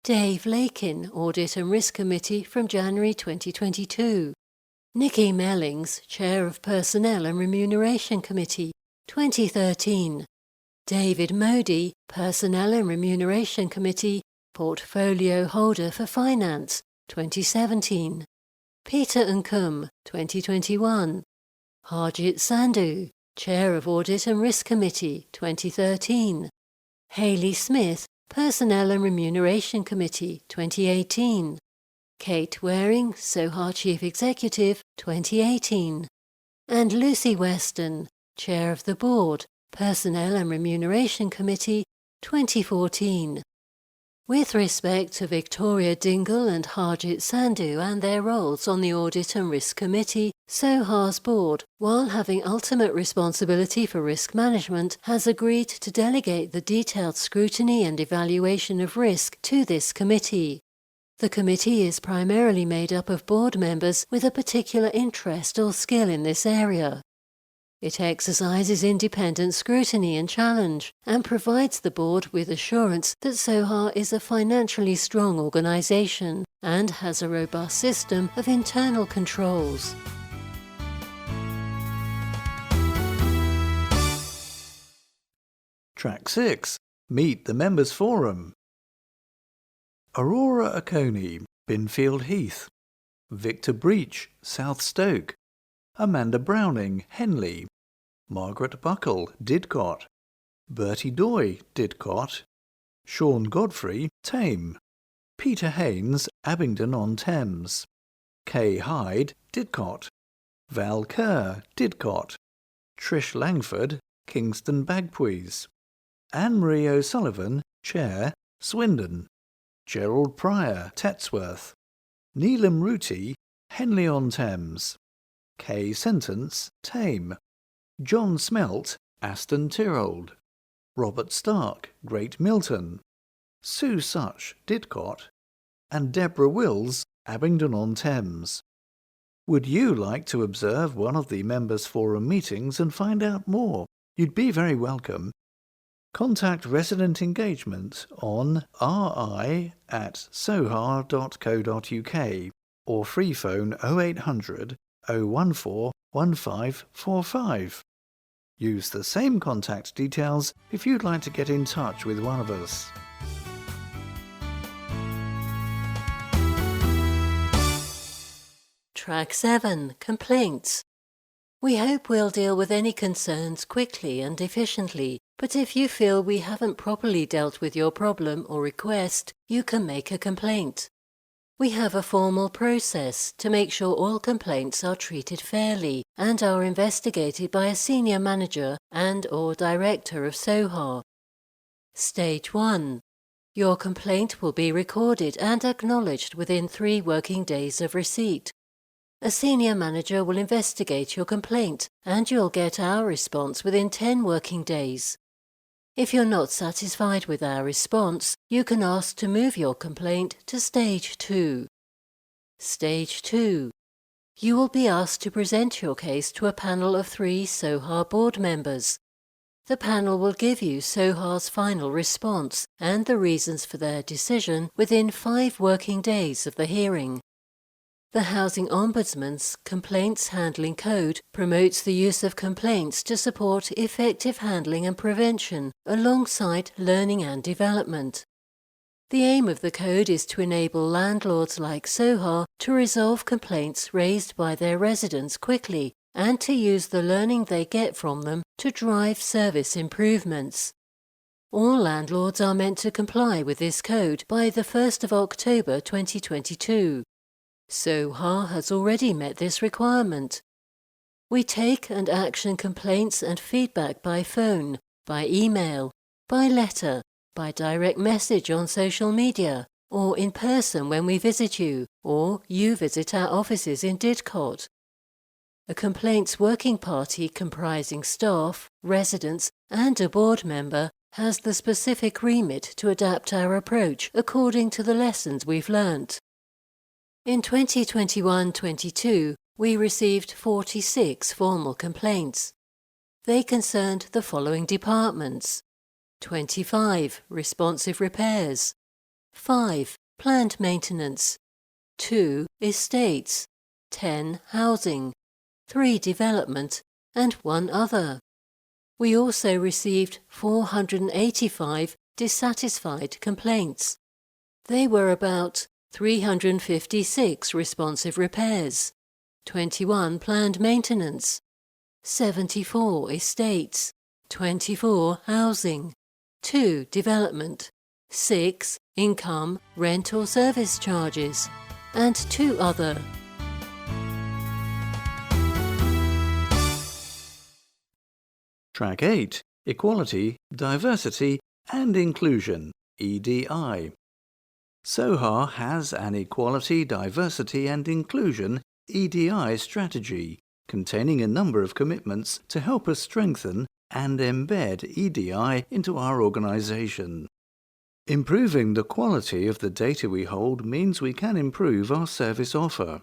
Dave Lakin, Audit and Risk Committee from January 2022. Nikki Mellings, Chair of Personnel and Remuneration Committee, 2013. David Modi, Personnel and Remuneration Committee, Portfolio Holder for Finance, 2017. Peter Nkum, 2021. Harjit Sandhu, Chair of Audit and Risk Committee, 2013. Hayley Smith, Personnel and Remuneration Committee, 2018. Kate Waring, Soha Chief Executive, 2018. And Lucy Weston, Chair of the Board, Personnel and Remuneration Committee, 2014. With respect to Victoria Dingle and Harjit Sandhu and their roles on the Audit and Risk Committee, Soha's board, while having ultimate responsibility for risk management, has agreed to delegate the detailed scrutiny and evaluation of risk to this committee. The committee is primarily made up of board members with a particular interest or skill in this area. It exercises independent scrutiny and challenge and provides the board with assurance that Soha is a financially strong organisation and has a robust system of internal controls. Track 6. Meet the Members' Forum. Aurora Oconee, Binfield Heath. Victor Breach, South Stoke. Amanda Browning, Henley. Margaret Buckle, Didcot. Bertie Doy, Didcot. Sean Godfrey, Tame. Peter Haynes, Abingdon-on-Thames. Kay Hyde, Didcot. Val Kerr, Didcot. Trish Langford, Kingston Bagpuys. Anne-Marie O'Sullivan, Chair, Swindon. Gerald Pryor, Tetsworth. Neelam Ruti, Henley-on-Thames. Kay Sentence, Tame. John Smelt, Aston Tyrrold. Robert Stark, Great Milton. Sue Such, Didcot. And Deborah Wills, Abingdon-on-Thames. Would you like to observe one of the Members' Forum meetings and find out more? You'd be very welcome. Contact Resident Engagement on ri@soha.co.uk or free phone 0800 014 1545. Use the same contact details if you'd like to get in touch with one of us. Track 7. Complaints. We hope we'll deal with any concerns quickly and efficiently, but if you feel we haven't properly dealt with your problem or request, you can make a complaint. We have a formal process to make sure all complaints are treated fairly and are investigated by a senior manager and/or director of Soha. Stage 1. Your complaint will be recorded and acknowledged within 3 working days of receipt. A senior manager will investigate your complaint and you'll get our response within 10 working days. If you're not satisfied with our response, you can ask to move your complaint to Stage 2. Stage 2. You will be asked to present your case to a panel of 3 Soha board members. The panel will give you Soha's final response and the reasons for their decision within 5 working days of the hearing. The Housing Ombudsman's Complaints Handling Code promotes the use of complaints to support effective handling and prevention alongside learning and development. The aim of the code is to enable landlords like Soha to resolve complaints raised by their residents quickly and to use the learning they get from them to drive service improvements. All landlords are meant to comply with this code by the 1st of October 2022. Soha has already met this requirement. We take and action complaints and feedback by phone, by email, by letter, by direct message on social media, or in person when we visit you, or you visit our offices in Didcot. A complaints working party comprising staff, residents, and a board member has the specific remit to adapt our approach according to the lessons we've learnt. In 2021-22, we received 46 formal complaints. They concerned the following departments: 25 responsive repairs, 5 planned maintenance, 2 estates, 10 housing, 3 development, and 1 other. We also received 485 dissatisfied complaints. They were about 356 responsive repairs, 21 planned maintenance, 74 estates, 24 housing, 2 development, 6 income, rent or service charges, and 2 other. Track 8. Equality, Diversity and Inclusion, EDI. Soha has an Equality, Diversity and Inclusion EDI strategy containing a number of commitments to help us strengthen and embed EDI into our organisation. Improving the quality of the data we hold means we can improve our service offer.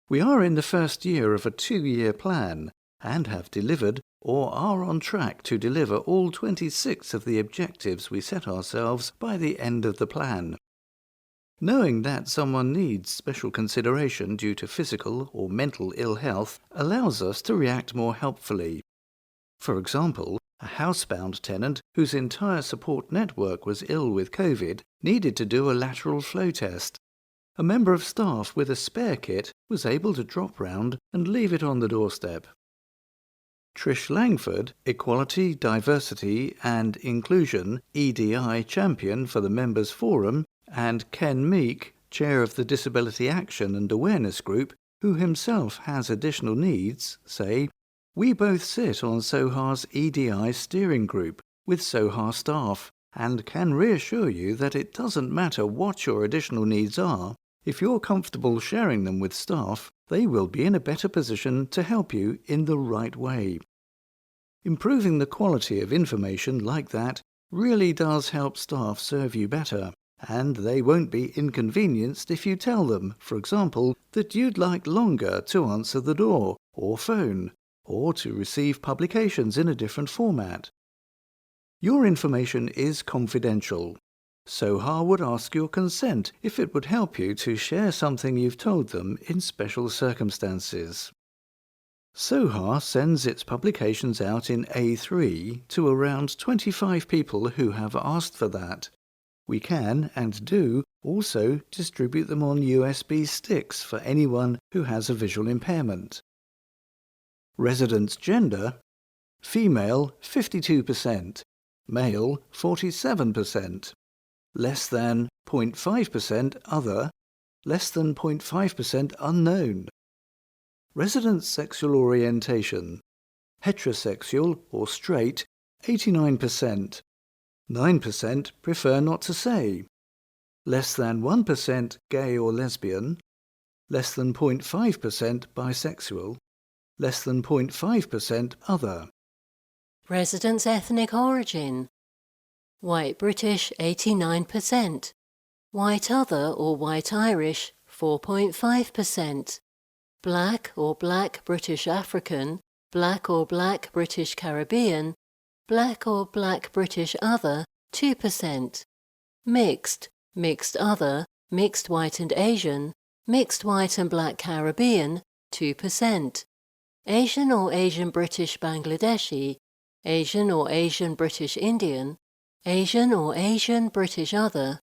We are in the first year of a 2-year plan and have delivered or are on track to deliver all 26 of the objectives we set ourselves by the end of the plan. Knowing that someone needs special consideration due to physical or mental ill health allows us to react more helpfully. For example, a housebound tenant whose entire support network was ill with COVID needed to do a lateral flow test. A member of staff with a spare kit was able to drop round and leave it on the doorstep. Trish Langford, Equality, Diversity and Inclusion EDI Champion for the Members Forum, and Ken Meek, Chair of the Disability Action and Awareness Group, who himself has additional needs, say, "We both sit on Soha's EDI steering group with Soha staff and can reassure you that it doesn't matter what your additional needs are. If you're comfortable sharing them with staff, they will be in a better position to help you in the right way." Improving the quality of information like that really does help staff serve you better, and they won't be inconvenienced if you tell them, for example, that you'd like longer to answer the door or phone, or to receive publications in a different format. Your information is confidential. Soha would ask your consent if it would help you to share something you've told them in special circumstances. Soha sends its publications out in A3 to around 25 people who have asked for that. We can, and do, also distribute them on USB sticks for anyone who has a visual impairment. Residents' gender: female 52%, male 47%, less than 0.5% other, less than 0.5% unknown. Residents' sexual orientation: heterosexual or straight 89%, 9% prefer not to say, less than 1% gay or lesbian, less than 0.5% bisexual, less than 0.5% other. Residents' ethnic origin: White British 89%, White Other or White Irish 4.5%, Black or Black British African, Black or Black British Caribbean, Black or Black British Other 2%, Mixed, Mixed Other, Mixed White and Asian, Mixed White and Black Caribbean 2%, Asian or Asian British Bangladeshi, Asian or Asian British Indian, Asian or Asian British Other,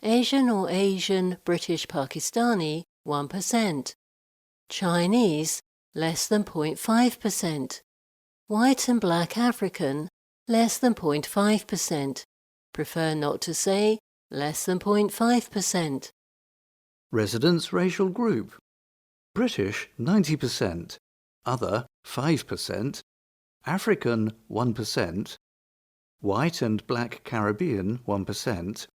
Asian or Asian British Pakistani 1%, Chinese less than 0.5%, White and Black African less than 0.5%, prefer not to say less than 0.5%. Residents' racial group: British 90%, other 5%, African 1%, White and Black Caribbean 1%,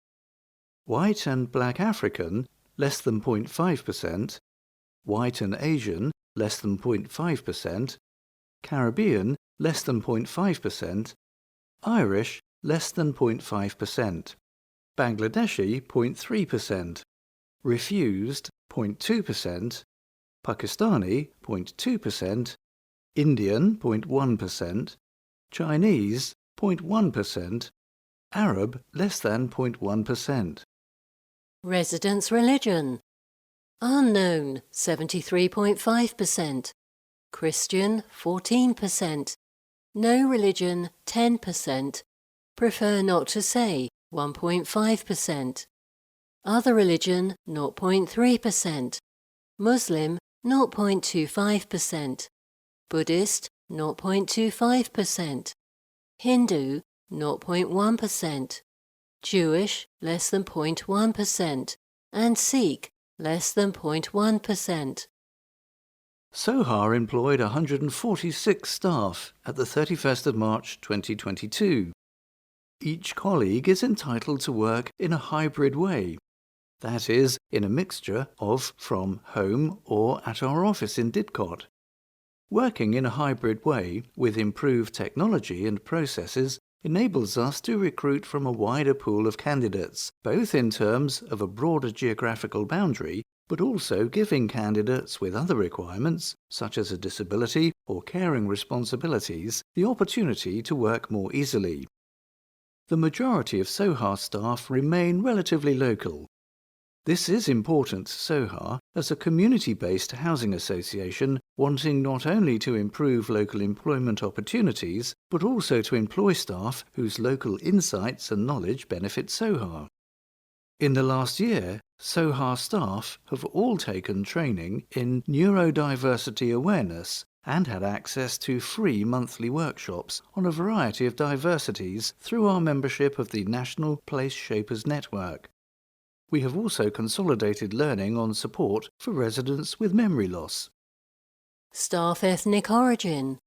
White and Black African less than 0.5%, White and Asian less than 0.5%, Caribbean less than 0.5%, Irish less than 0.5%, Bangladeshi 0.3%, refused 0.2%, Pakistani 0.2%, Indian 0.1%, Chinese 0.1%, Arab less than 0.1%. Residents' religion: Unknown 73.5%, Christian 14%, No religion 10%, prefer not to say 1.5%, Other religion 0.3%, Muslim 0.25%, Buddhist 0.25%, Hindu 0.1%, Jewish less than 0.1%, and Sikh less than 0.1%. Soha employed 146 staff at the 31st of March 2022. Each colleague is entitled to work in a hybrid way, that is, in a mixture of from home or at our office in Didcot. Working in a hybrid way with improved technology and processes enables us to recruit from a wider pool of candidates, both in terms of a broader geographical boundary, but also giving candidates with other requirements, such as a disability or caring responsibilities, the opportunity to work more easily. The majority of Soha staff remain relatively local. This is important to Soha as a community-based housing association wanting not only to improve local employment opportunities, but also to employ staff whose local insights and knowledge benefit Soha. In the last year, Soha staff have all taken training in neurodiversity awareness and had access to free monthly workshops on a variety of diversities through our membership of the National Place Shapers Network. We have also consolidated learning on support for residents with memory loss. Staff ethnic origin: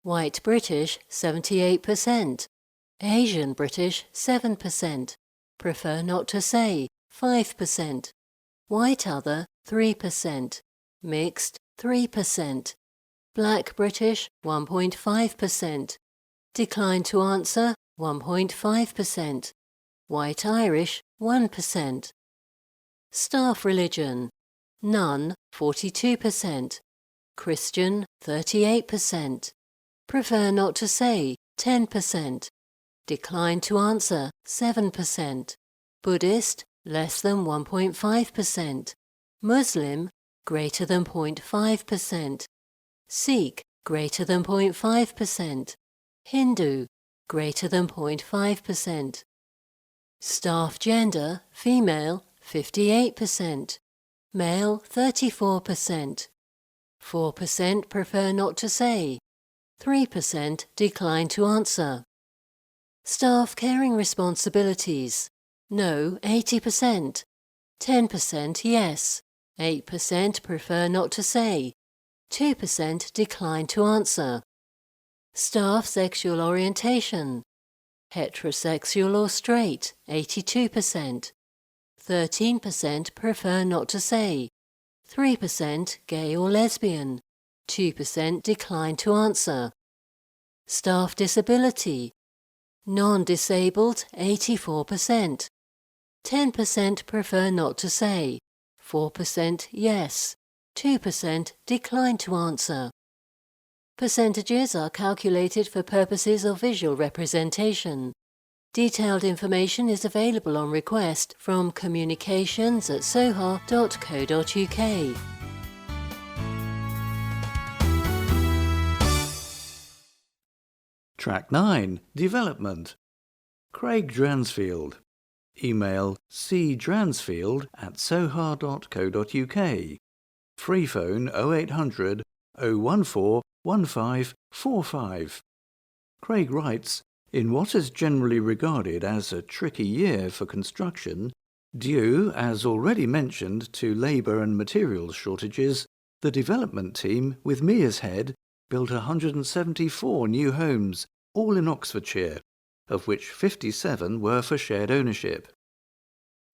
White British 78%, Asian British 7%, prefer not to say 5%, White Other 3%, Mixed 3%, Black British 1.5%, Decline to answer 1.5%, White Irish 1%. Staff religion: None 42%, Christian 38%, prefer not to say 10%, Decline to answer 7%, Buddhist less than 1.5%, Muslim greater than 0.5%, Sikh greater than 0.5%, Hindu greater than 0.5%. Staff gender, female 58%, male 34%, 4% prefer not to say, 3% decline to answer. Staff caring responsibilities, no 80%, 10% yes, 8% prefer not to say, 2% decline to answer. Staff sexual orientation, heterosexual or straight 82%, 13% prefer not to say, 3% gay or lesbian, 2% decline to answer. Staff disability, non-disabled 84%, 10% prefer not to say, 4% yes, 2% decline to answer. Percentages are calculated for purposes of visual representation. Detailed information is available on request from communications@soha.co.uk. Track 9. Development. Craig Dransfield. Email cdransfield@soha.co.uk. Free phone 0800 014 1545. Craig writes, in what is generally regarded as a tricky year for construction, due, as already mentioned, to labour and materials shortages, the development team, with me as head, built 174 new homes, all in Oxfordshire, of which 57 were for shared ownership.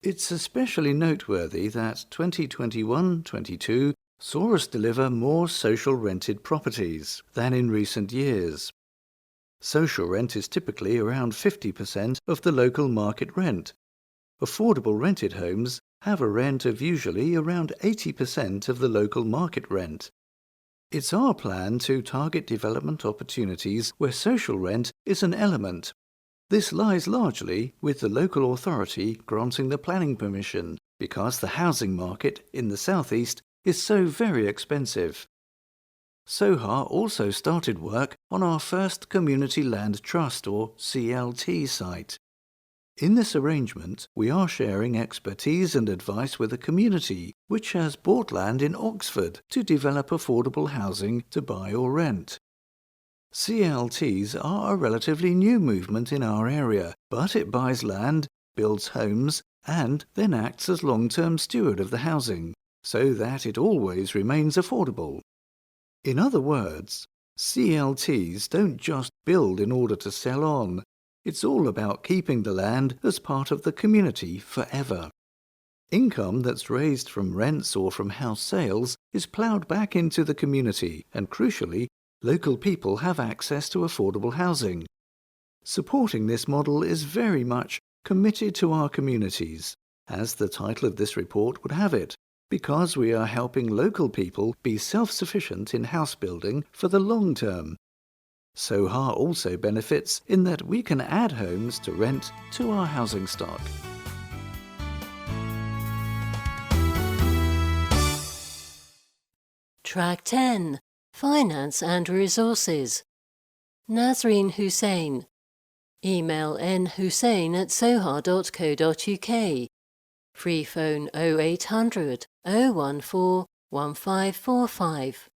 It's especially noteworthy that 2021-22 saw us deliver more social rented properties than in recent years. Social rent is typically around 50% of the local market rent. Affordable rented homes have a rent of usually around 80% of the local market rent. It's our plan to target development opportunities where social rent is an element. This lies largely with the local authority granting the planning permission, because the housing market in the southeast is so very expensive. Soha also started work on our first Community Land Trust or CLT site. In this arrangement, we are sharing expertise and advice with a community which has bought land in Oxford to develop affordable housing to buy or rent. CLTs are a relatively new movement in our area, but it buys land, builds homes, and then acts as long-term steward of the housing, so that it always remains affordable. In other words, CLTs don't just build in order to sell on. It's all about keeping the land as part of the community forever. Income that's raised from rents or from house sales is ploughed back into the community, and crucially, local people have access to affordable housing. Supporting this model is very much committed to our communities, as the title of this report would have it, because we are helping local people be self-sufficient in house building for the long term. Soha also benefits in that we can add homes to rent to our housing stock. Track 10. Finance and Resources. Nazreen Hussain. Email nhussain@soha.co.uk. Free phone 0800 014 1545.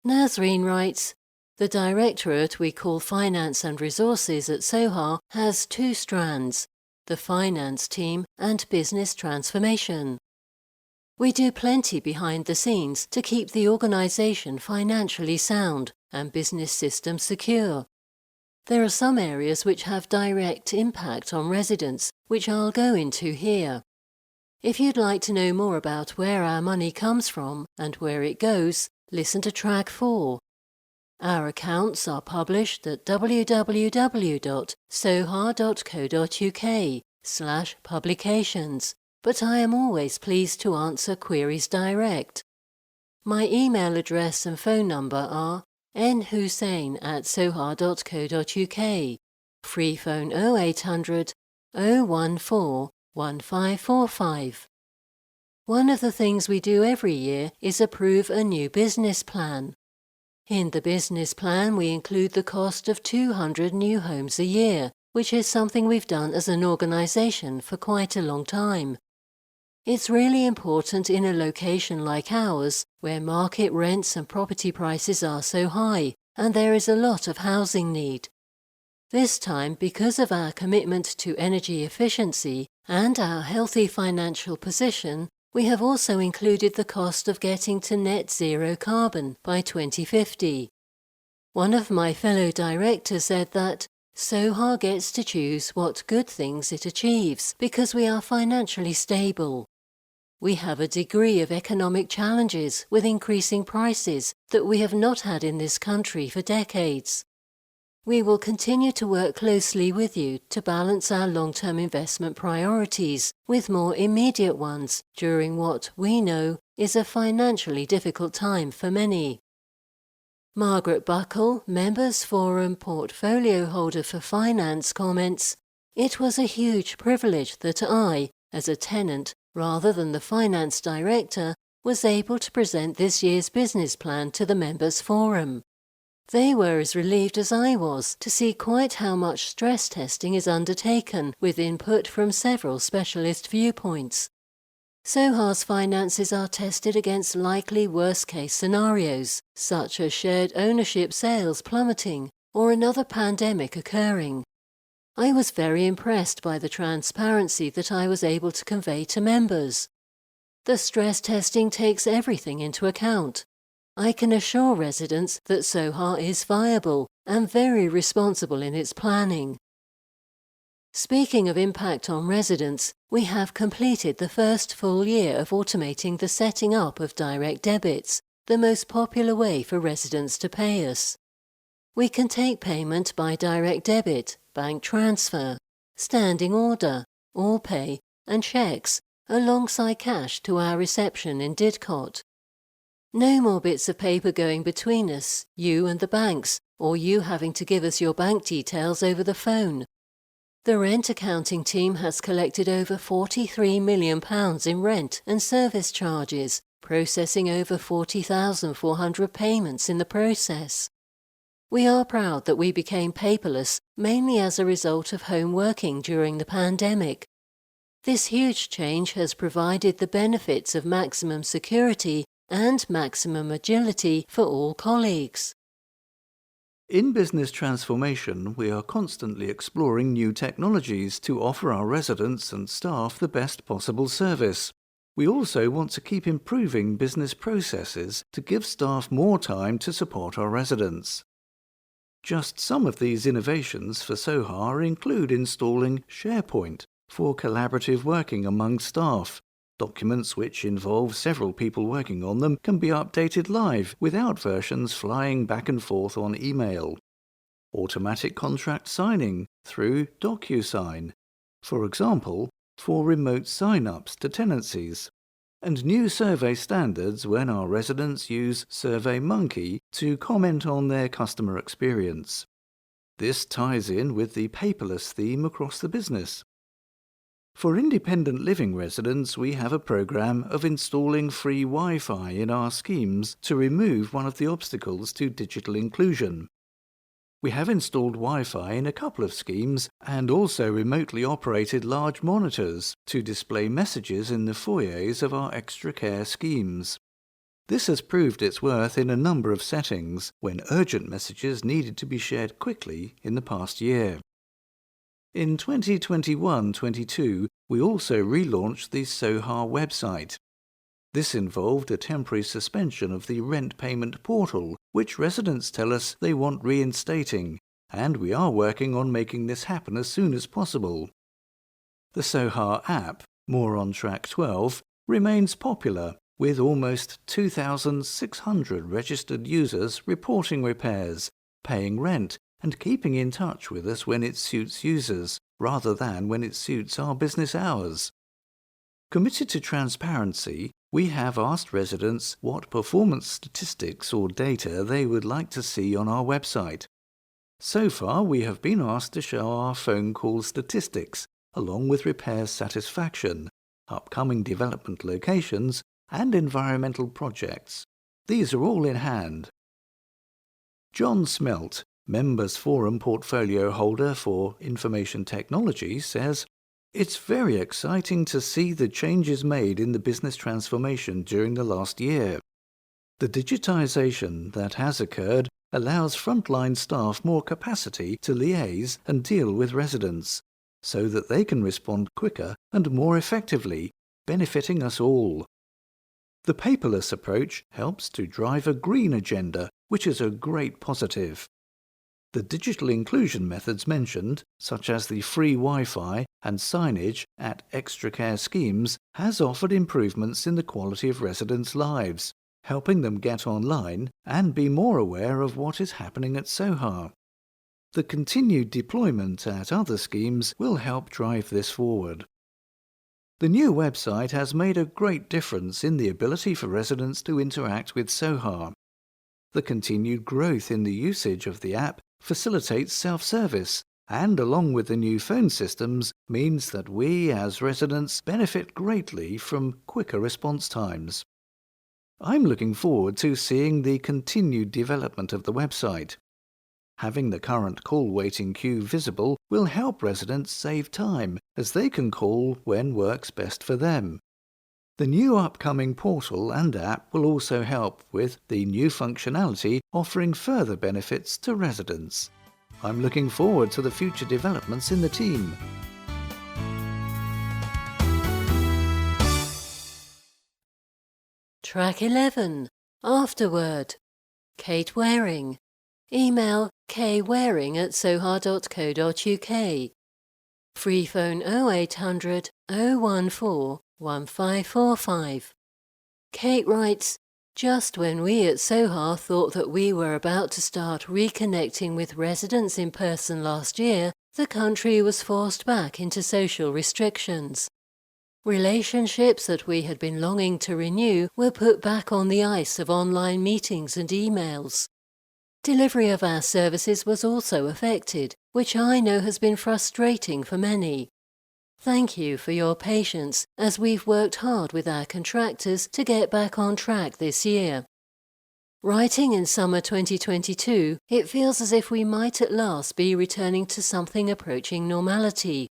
Nazreen writes, the directorate we call Finance and Resources at Soha has two strands, the finance team and business transformation. We do plenty behind the scenes to keep the organisation financially sound and business systems secure. There are some areas which have direct impact on residents, which I'll go into here. If you'd like to know more about where our money comes from and where it goes, listen to track 4. Our accounts are published at www.soha.co.uk/publications, but I am always pleased to answer queries direct. My email address and phone number are nhussain@soha.co.uk, free phone 0800 014 1545. One of the things we do every year is approve a new business plan. In the business plan we include the cost of 200 new homes a year, which is something we've done as an organisation for quite a long time. It's really important in a location like ours, where market rents and property prices are so high, and there is a lot of housing need. This time, because of our commitment to energy efficiency and our healthy financial position, we have also included the cost of getting to net zero carbon by 2050. One of my fellow directors said that Soha gets to choose what good things it achieves because we are financially stable. We have a degree of economic challenges with increasing prices that we have not had in this country for decades. We will continue to work closely with you to balance our long-term investment priorities with more immediate ones during what we know is a financially difficult time for many. Margaret Buckle, Members Forum Portfolio Holder for Finance, comments, "It was a huge privilege that I, as a tenant rather than the Finance Director, was able to present this year's business plan to the Members Forum. They were as relieved as I was to see quite how much stress testing is undertaken with input from several specialist viewpoints. Soha's finances are tested against likely worst-case scenarios, such as shared ownership sales plummeting or another pandemic occurring. I was very impressed by the transparency that I was able to convey to members. The stress testing takes everything into account. I can assure residents that Soha is viable and very responsible in its planning." Speaking of impact on residents, we have completed the first full year of automating the setting up of direct debits, the most popular way for residents to pay us. We can take payment by direct debit, bank transfer, standing order, all pay, and cheques, alongside cash to our reception in Didcot. No more bits of paper going between us, you and the banks, or you having to give us your bank details over the phone. The rent accounting team has collected over £43 million in rent and service charges, processing over 40,400 payments in the process. We are proud that we became paperless mainly as a result of home working during the pandemic. This huge change has provided the benefits of maximum security and maximum agility for all colleagues. In business transformation, we are constantly exploring new technologies to offer our residents and staff the best possible service. We also want to keep improving business processes to give staff more time to support our residents. Just some of these innovations for Soha include installing SharePoint for collaborative working among staff. Documents which involve several people working on them can be updated live without versions flying back and forth on email. Automatic contract signing through DocuSign, for example, for remote sign-ups to tenancies. And new survey standards when our residents use SurveyMonkey to comment on their customer experience. This ties in with the paperless theme across the business. For independent living residents, we have a program of installing free Wi-Fi in our schemes to remove one of the obstacles to digital inclusion. We have installed Wi-Fi in a couple of schemes and also remotely operated large monitors to display messages in the foyers of our extra care schemes. This has proved its worth in a number of settings when urgent messages needed to be shared quickly in the past year. In 2021-22, we also relaunched the Soha website. This involved a temporary suspension of the rent payment portal, which residents tell us they want reinstating, and we are working on making this happen as soon as possible. The Soha app, more on track 12, remains popular, with almost 2,600 registered users reporting repairs, paying rent, and keeping in touch with us when it suits users, rather than when it suits our business hours. Committed to transparency, we have asked residents what performance statistics or data they would like to see on our website. So far, we have been asked to show our phone call statistics, along with repair satisfaction, upcoming development locations, and environmental projects. These are all in hand. John Smelt, Members Forum portfolio holder for Information Technology says, "It's very exciting to see the changes made in the business transformation during the last year. The digitization that has occurred allows frontline staff more capacity to liaise and deal with residents, so that they can respond quicker and more effectively, benefiting us all. The paperless approach helps to drive a green agenda, which is a great positive. The digital inclusion methods mentioned, such as the free Wi-Fi and signage at extra care schemes, has offered improvements in the quality of residents' lives, helping them get online and be more aware of what is happening at Soha. The continued deployment at other schemes will help drive this forward." The new website has made a great difference in the ability for residents to interact with Soha. The continued growth in the usage of the app facilitates self-service, and along with the new phone systems, means that we as residents benefit greatly from quicker response times. I'm looking forward to seeing the continued development of the website. Having the current call waiting queue visible will help residents save time, as they can call when works best for them. The new upcoming portal and app will also help with the new functionality, offering further benefits to residents. I'm looking forward to the future developments in the team. Track 11. Afterword. Kate Waring. Email kwaring@soha.co.uk. Free phone 0800 014 1545. Kate writes, "Just when we at Soha thought that we were about to start reconnecting with residents in person last year, the country was forced back into social restrictions. Relationships that we had been longing to renew were put back on the ice of online meetings and emails. Delivery of our services was also affected, which I know has been frustrating for many. Thank you for your patience, as we've worked hard with our contractors to get back on track this year. Writing in summer 2022, it feels as if we might at last be returning to something approaching normality.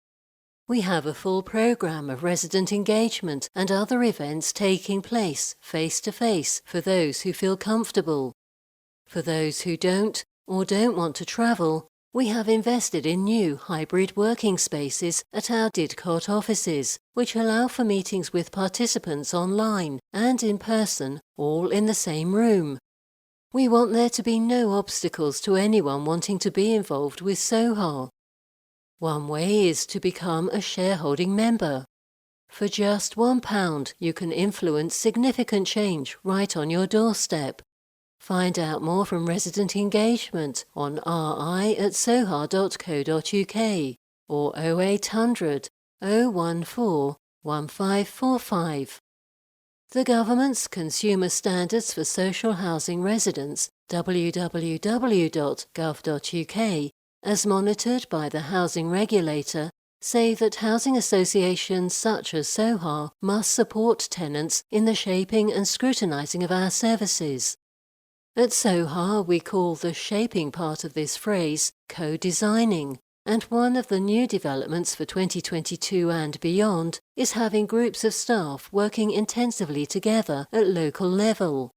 We have a full program of resident engagement and other events taking place face-to-face for those who feel comfortable. For those who don't or don't want to travel, we have invested in new hybrid working spaces at our Didcot offices, which allow for meetings with participants online and in person, all in the same room. We want there to be no obstacles to anyone wanting to be involved with Soha. One way is to become a shareholding member. For just £1, you can influence significant change right on your doorstep. Find out more from resident engagement on ri@soha.co.uk or 0800 014 1545. The Government's Consumer Standards for Social Housing Residents, www.gov.uk, as monitored by the housing regulator, say that housing associations such as Soha must support tenants in the shaping and scrutinising of our services. At Soha, we call the shaping part of this phrase co-designing, and one of the new developments for 2022 and beyond is having groups of staff working intensively together at local level.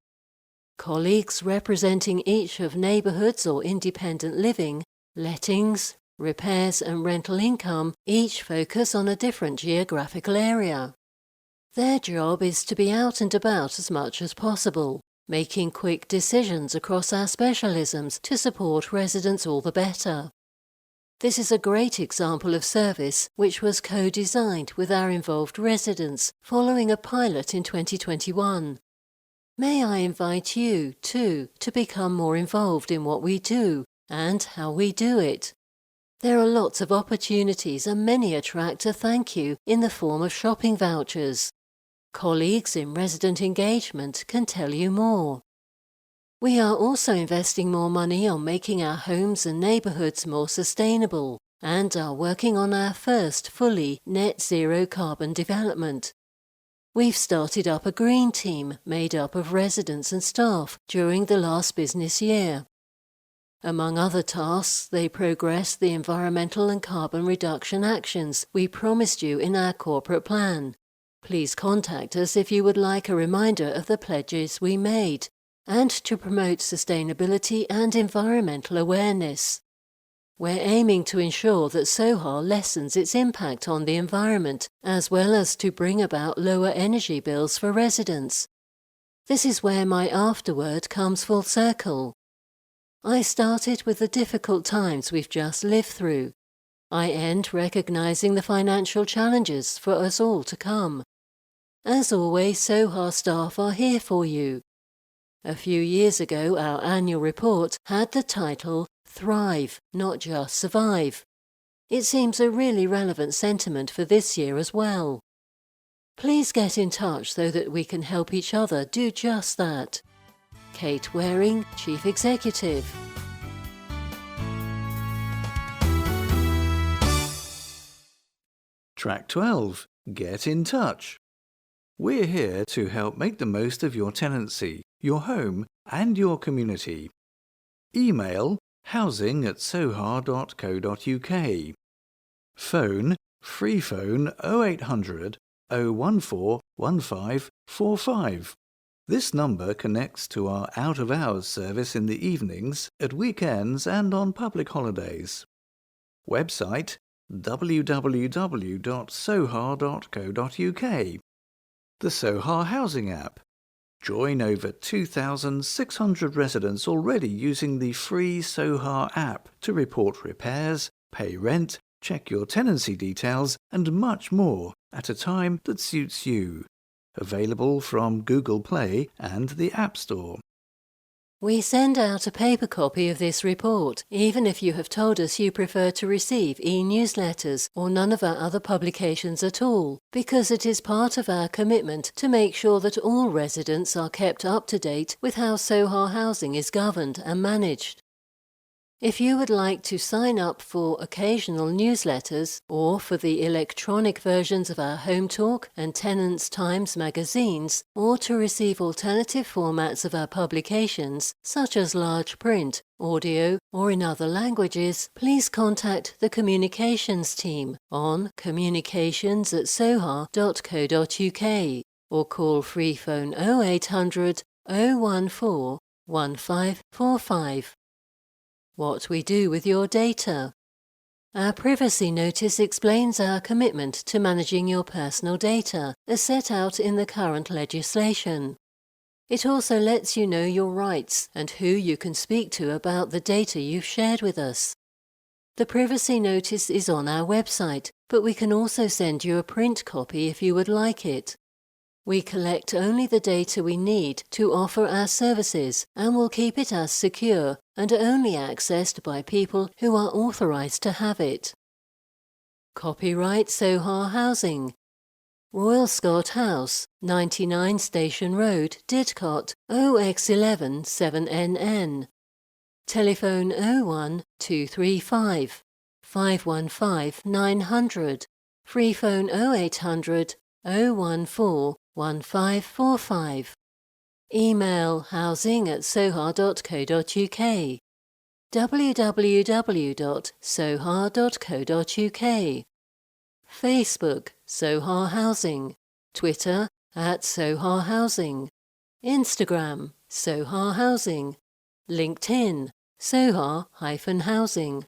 Colleagues representing each of neighbourhoods or independent living, lettings, repairs and rental income each focus on a different geographical area. Their job is to be out and about as much as possible, making quick decisions across our specialisms to support residents all the better. This is a great example of service which was co-designed with our involved residents following a pilot in 2021. May I invite you, too, to become more involved in what we do and how we do it. There are lots of opportunities and many attract a thank you in the form of shopping vouchers. Colleagues in resident engagement can tell you more. We are also investing more money on making our homes and neighbourhoods more sustainable and are working on our first fully net zero carbon development. We've started up a green team made up of residents and staff during the last business year. Among other tasks, they progress the environmental and carbon reduction actions we promised you in our corporate plan. Please contact us if you would like a reminder of the pledges we made, and to promote sustainability and environmental awareness. We're aiming to ensure that Soha lessens its impact on the environment, as well as to bring about lower energy bills for residents. This is where my afterword comes full circle. I started with the difficult times we've just lived through. I end recognizing the financial challenges for us all to come. As always, Soha staff are here for you. A few years ago, our annual report had the title Thrive, Not Just Survive. It seems a really relevant sentiment for this year as well. Please get in touch so that we can help each other do just that. Kate Waring, Chief Executive. Track 12. Get in touch. We're here to help make the most of your tenancy, your home and your community. Email housing@soha.co.uk. Phone free phone 0800 014 1545. This number connects to our out-of-hours service in the evenings, at weekends and on public holidays. Website www.soha.co.uk. The Soha Housing app. Join over 2,600 residents already using the free Soha app to report repairs, pay rent, check your tenancy details and much more at a time that suits you. Available from Google Play and the App Store. We send out a paper copy of this report, even if you have told us you prefer to receive e-newsletters or none of our other publications at all, because it is part of our commitment to make sure that all residents are kept up to date with how Soha Housing is governed and managed. If you would like to sign up for occasional newsletters or for the electronic versions of our Home Talk and Tenants Times magazines, or to receive alternative formats of our publications, such as large print, audio, or in other languages, please contact the communications team on communications@soha.co.uk or call free phone 0800 014 1545. What we do with your data. Our privacy notice explains our commitment to managing your personal data, as set out in the current legislation. It also lets you know your rights and who you can speak to about the data you've shared with us. The privacy notice is on our website, but we can also send you a print copy if you would like it. We collect only the data we need to offer our services and will keep it as secure and only accessed by people who are authorised to have it. Copyright Soha Housing. Royal Scot House, 99 Station Road, Didcot, OX11 7NN. Telephone 01 235 515 900. Free phone 0800 014 1545. Email housing@soha.co.uk. www.soha.co.uk. Facebook Soha Housing. Twitter @Soha Housing. Instagram Soha Housing. LinkedIn Soha-Housing.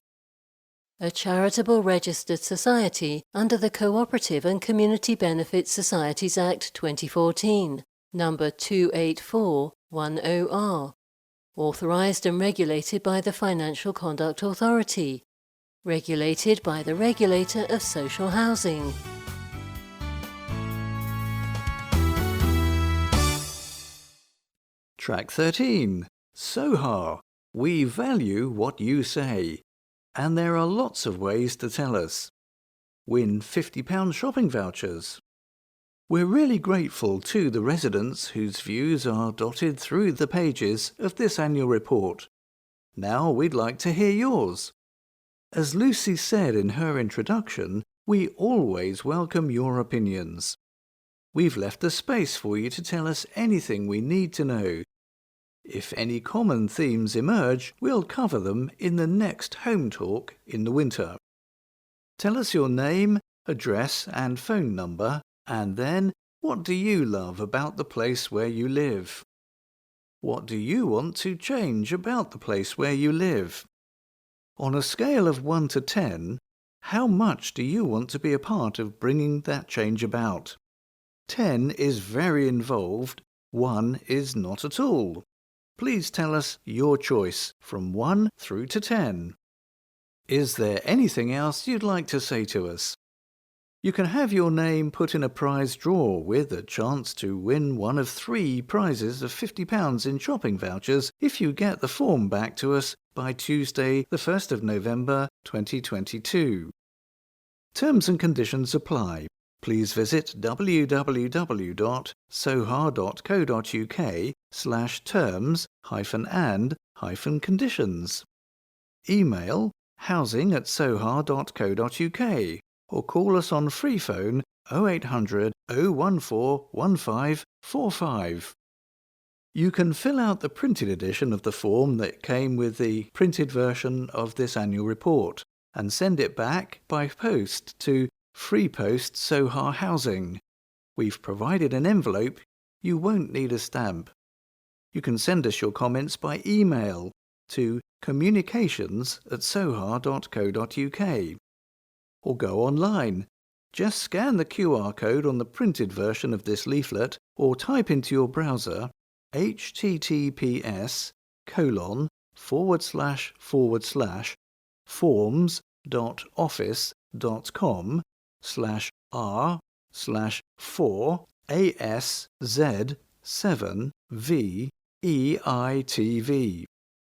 A charitable registered society under the Cooperative and Community Benefit Societies Act 2014, number 28410R. Authorised and regulated by the Financial Conduct Authority. Regulated by the Regulator of Social Housing. Track 13. Soha. We value what you say. And there are lots of ways to tell us. Win £50 shopping vouchers. We're really grateful to the residents whose views are dotted through the pages of this annual report. Now we'd like to hear yours. As Lucy said in her introduction, we always welcome your opinions. We've left a space for you to tell us anything we need to know. If any common themes emerge, we'll cover them in the next Home Talk in the winter. Tell us your name, address and phone number, and then what do you love about the place where you live? What do you want to change about the place where you live? On a scale of 1 to 10, how much do you want to be a part of bringing that change about? 10 is very involved, 1 is not at all. Please tell us your choice from 1 through to 10. Is there anything else you'd like to say to us? You can have your name put in a prize draw with a chance to win one of 3 prizes of £50 in shopping vouchers if you get the form back to us by Tuesday, the 1st of November 2022. Terms and conditions apply. Please visit www.soha.co.uk/terms-and-conditions. Email housing@soha.co.uk or call us on free phone 0800 014 1545. You can fill out the printed edition of the form that came with the printed version of this annual report and send it back by post to Free Post Soha Housing. We've provided an envelope. You won't need a stamp. You can send us your comments by email to communications@soha.co.uk or go online. Just scan the QR code on the printed version of this leaflet or type into your browser https://forms.office.com/r/4ASZ7VEITV.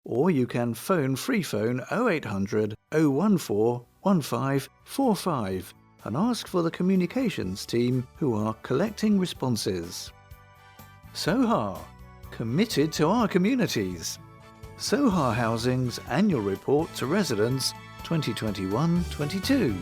Or you can phone free phone 0800 014 1545 and ask for the communications team who are collecting responses. Soha, committed to our communities. Soha Housing's Annual Report to Residents 2021-22.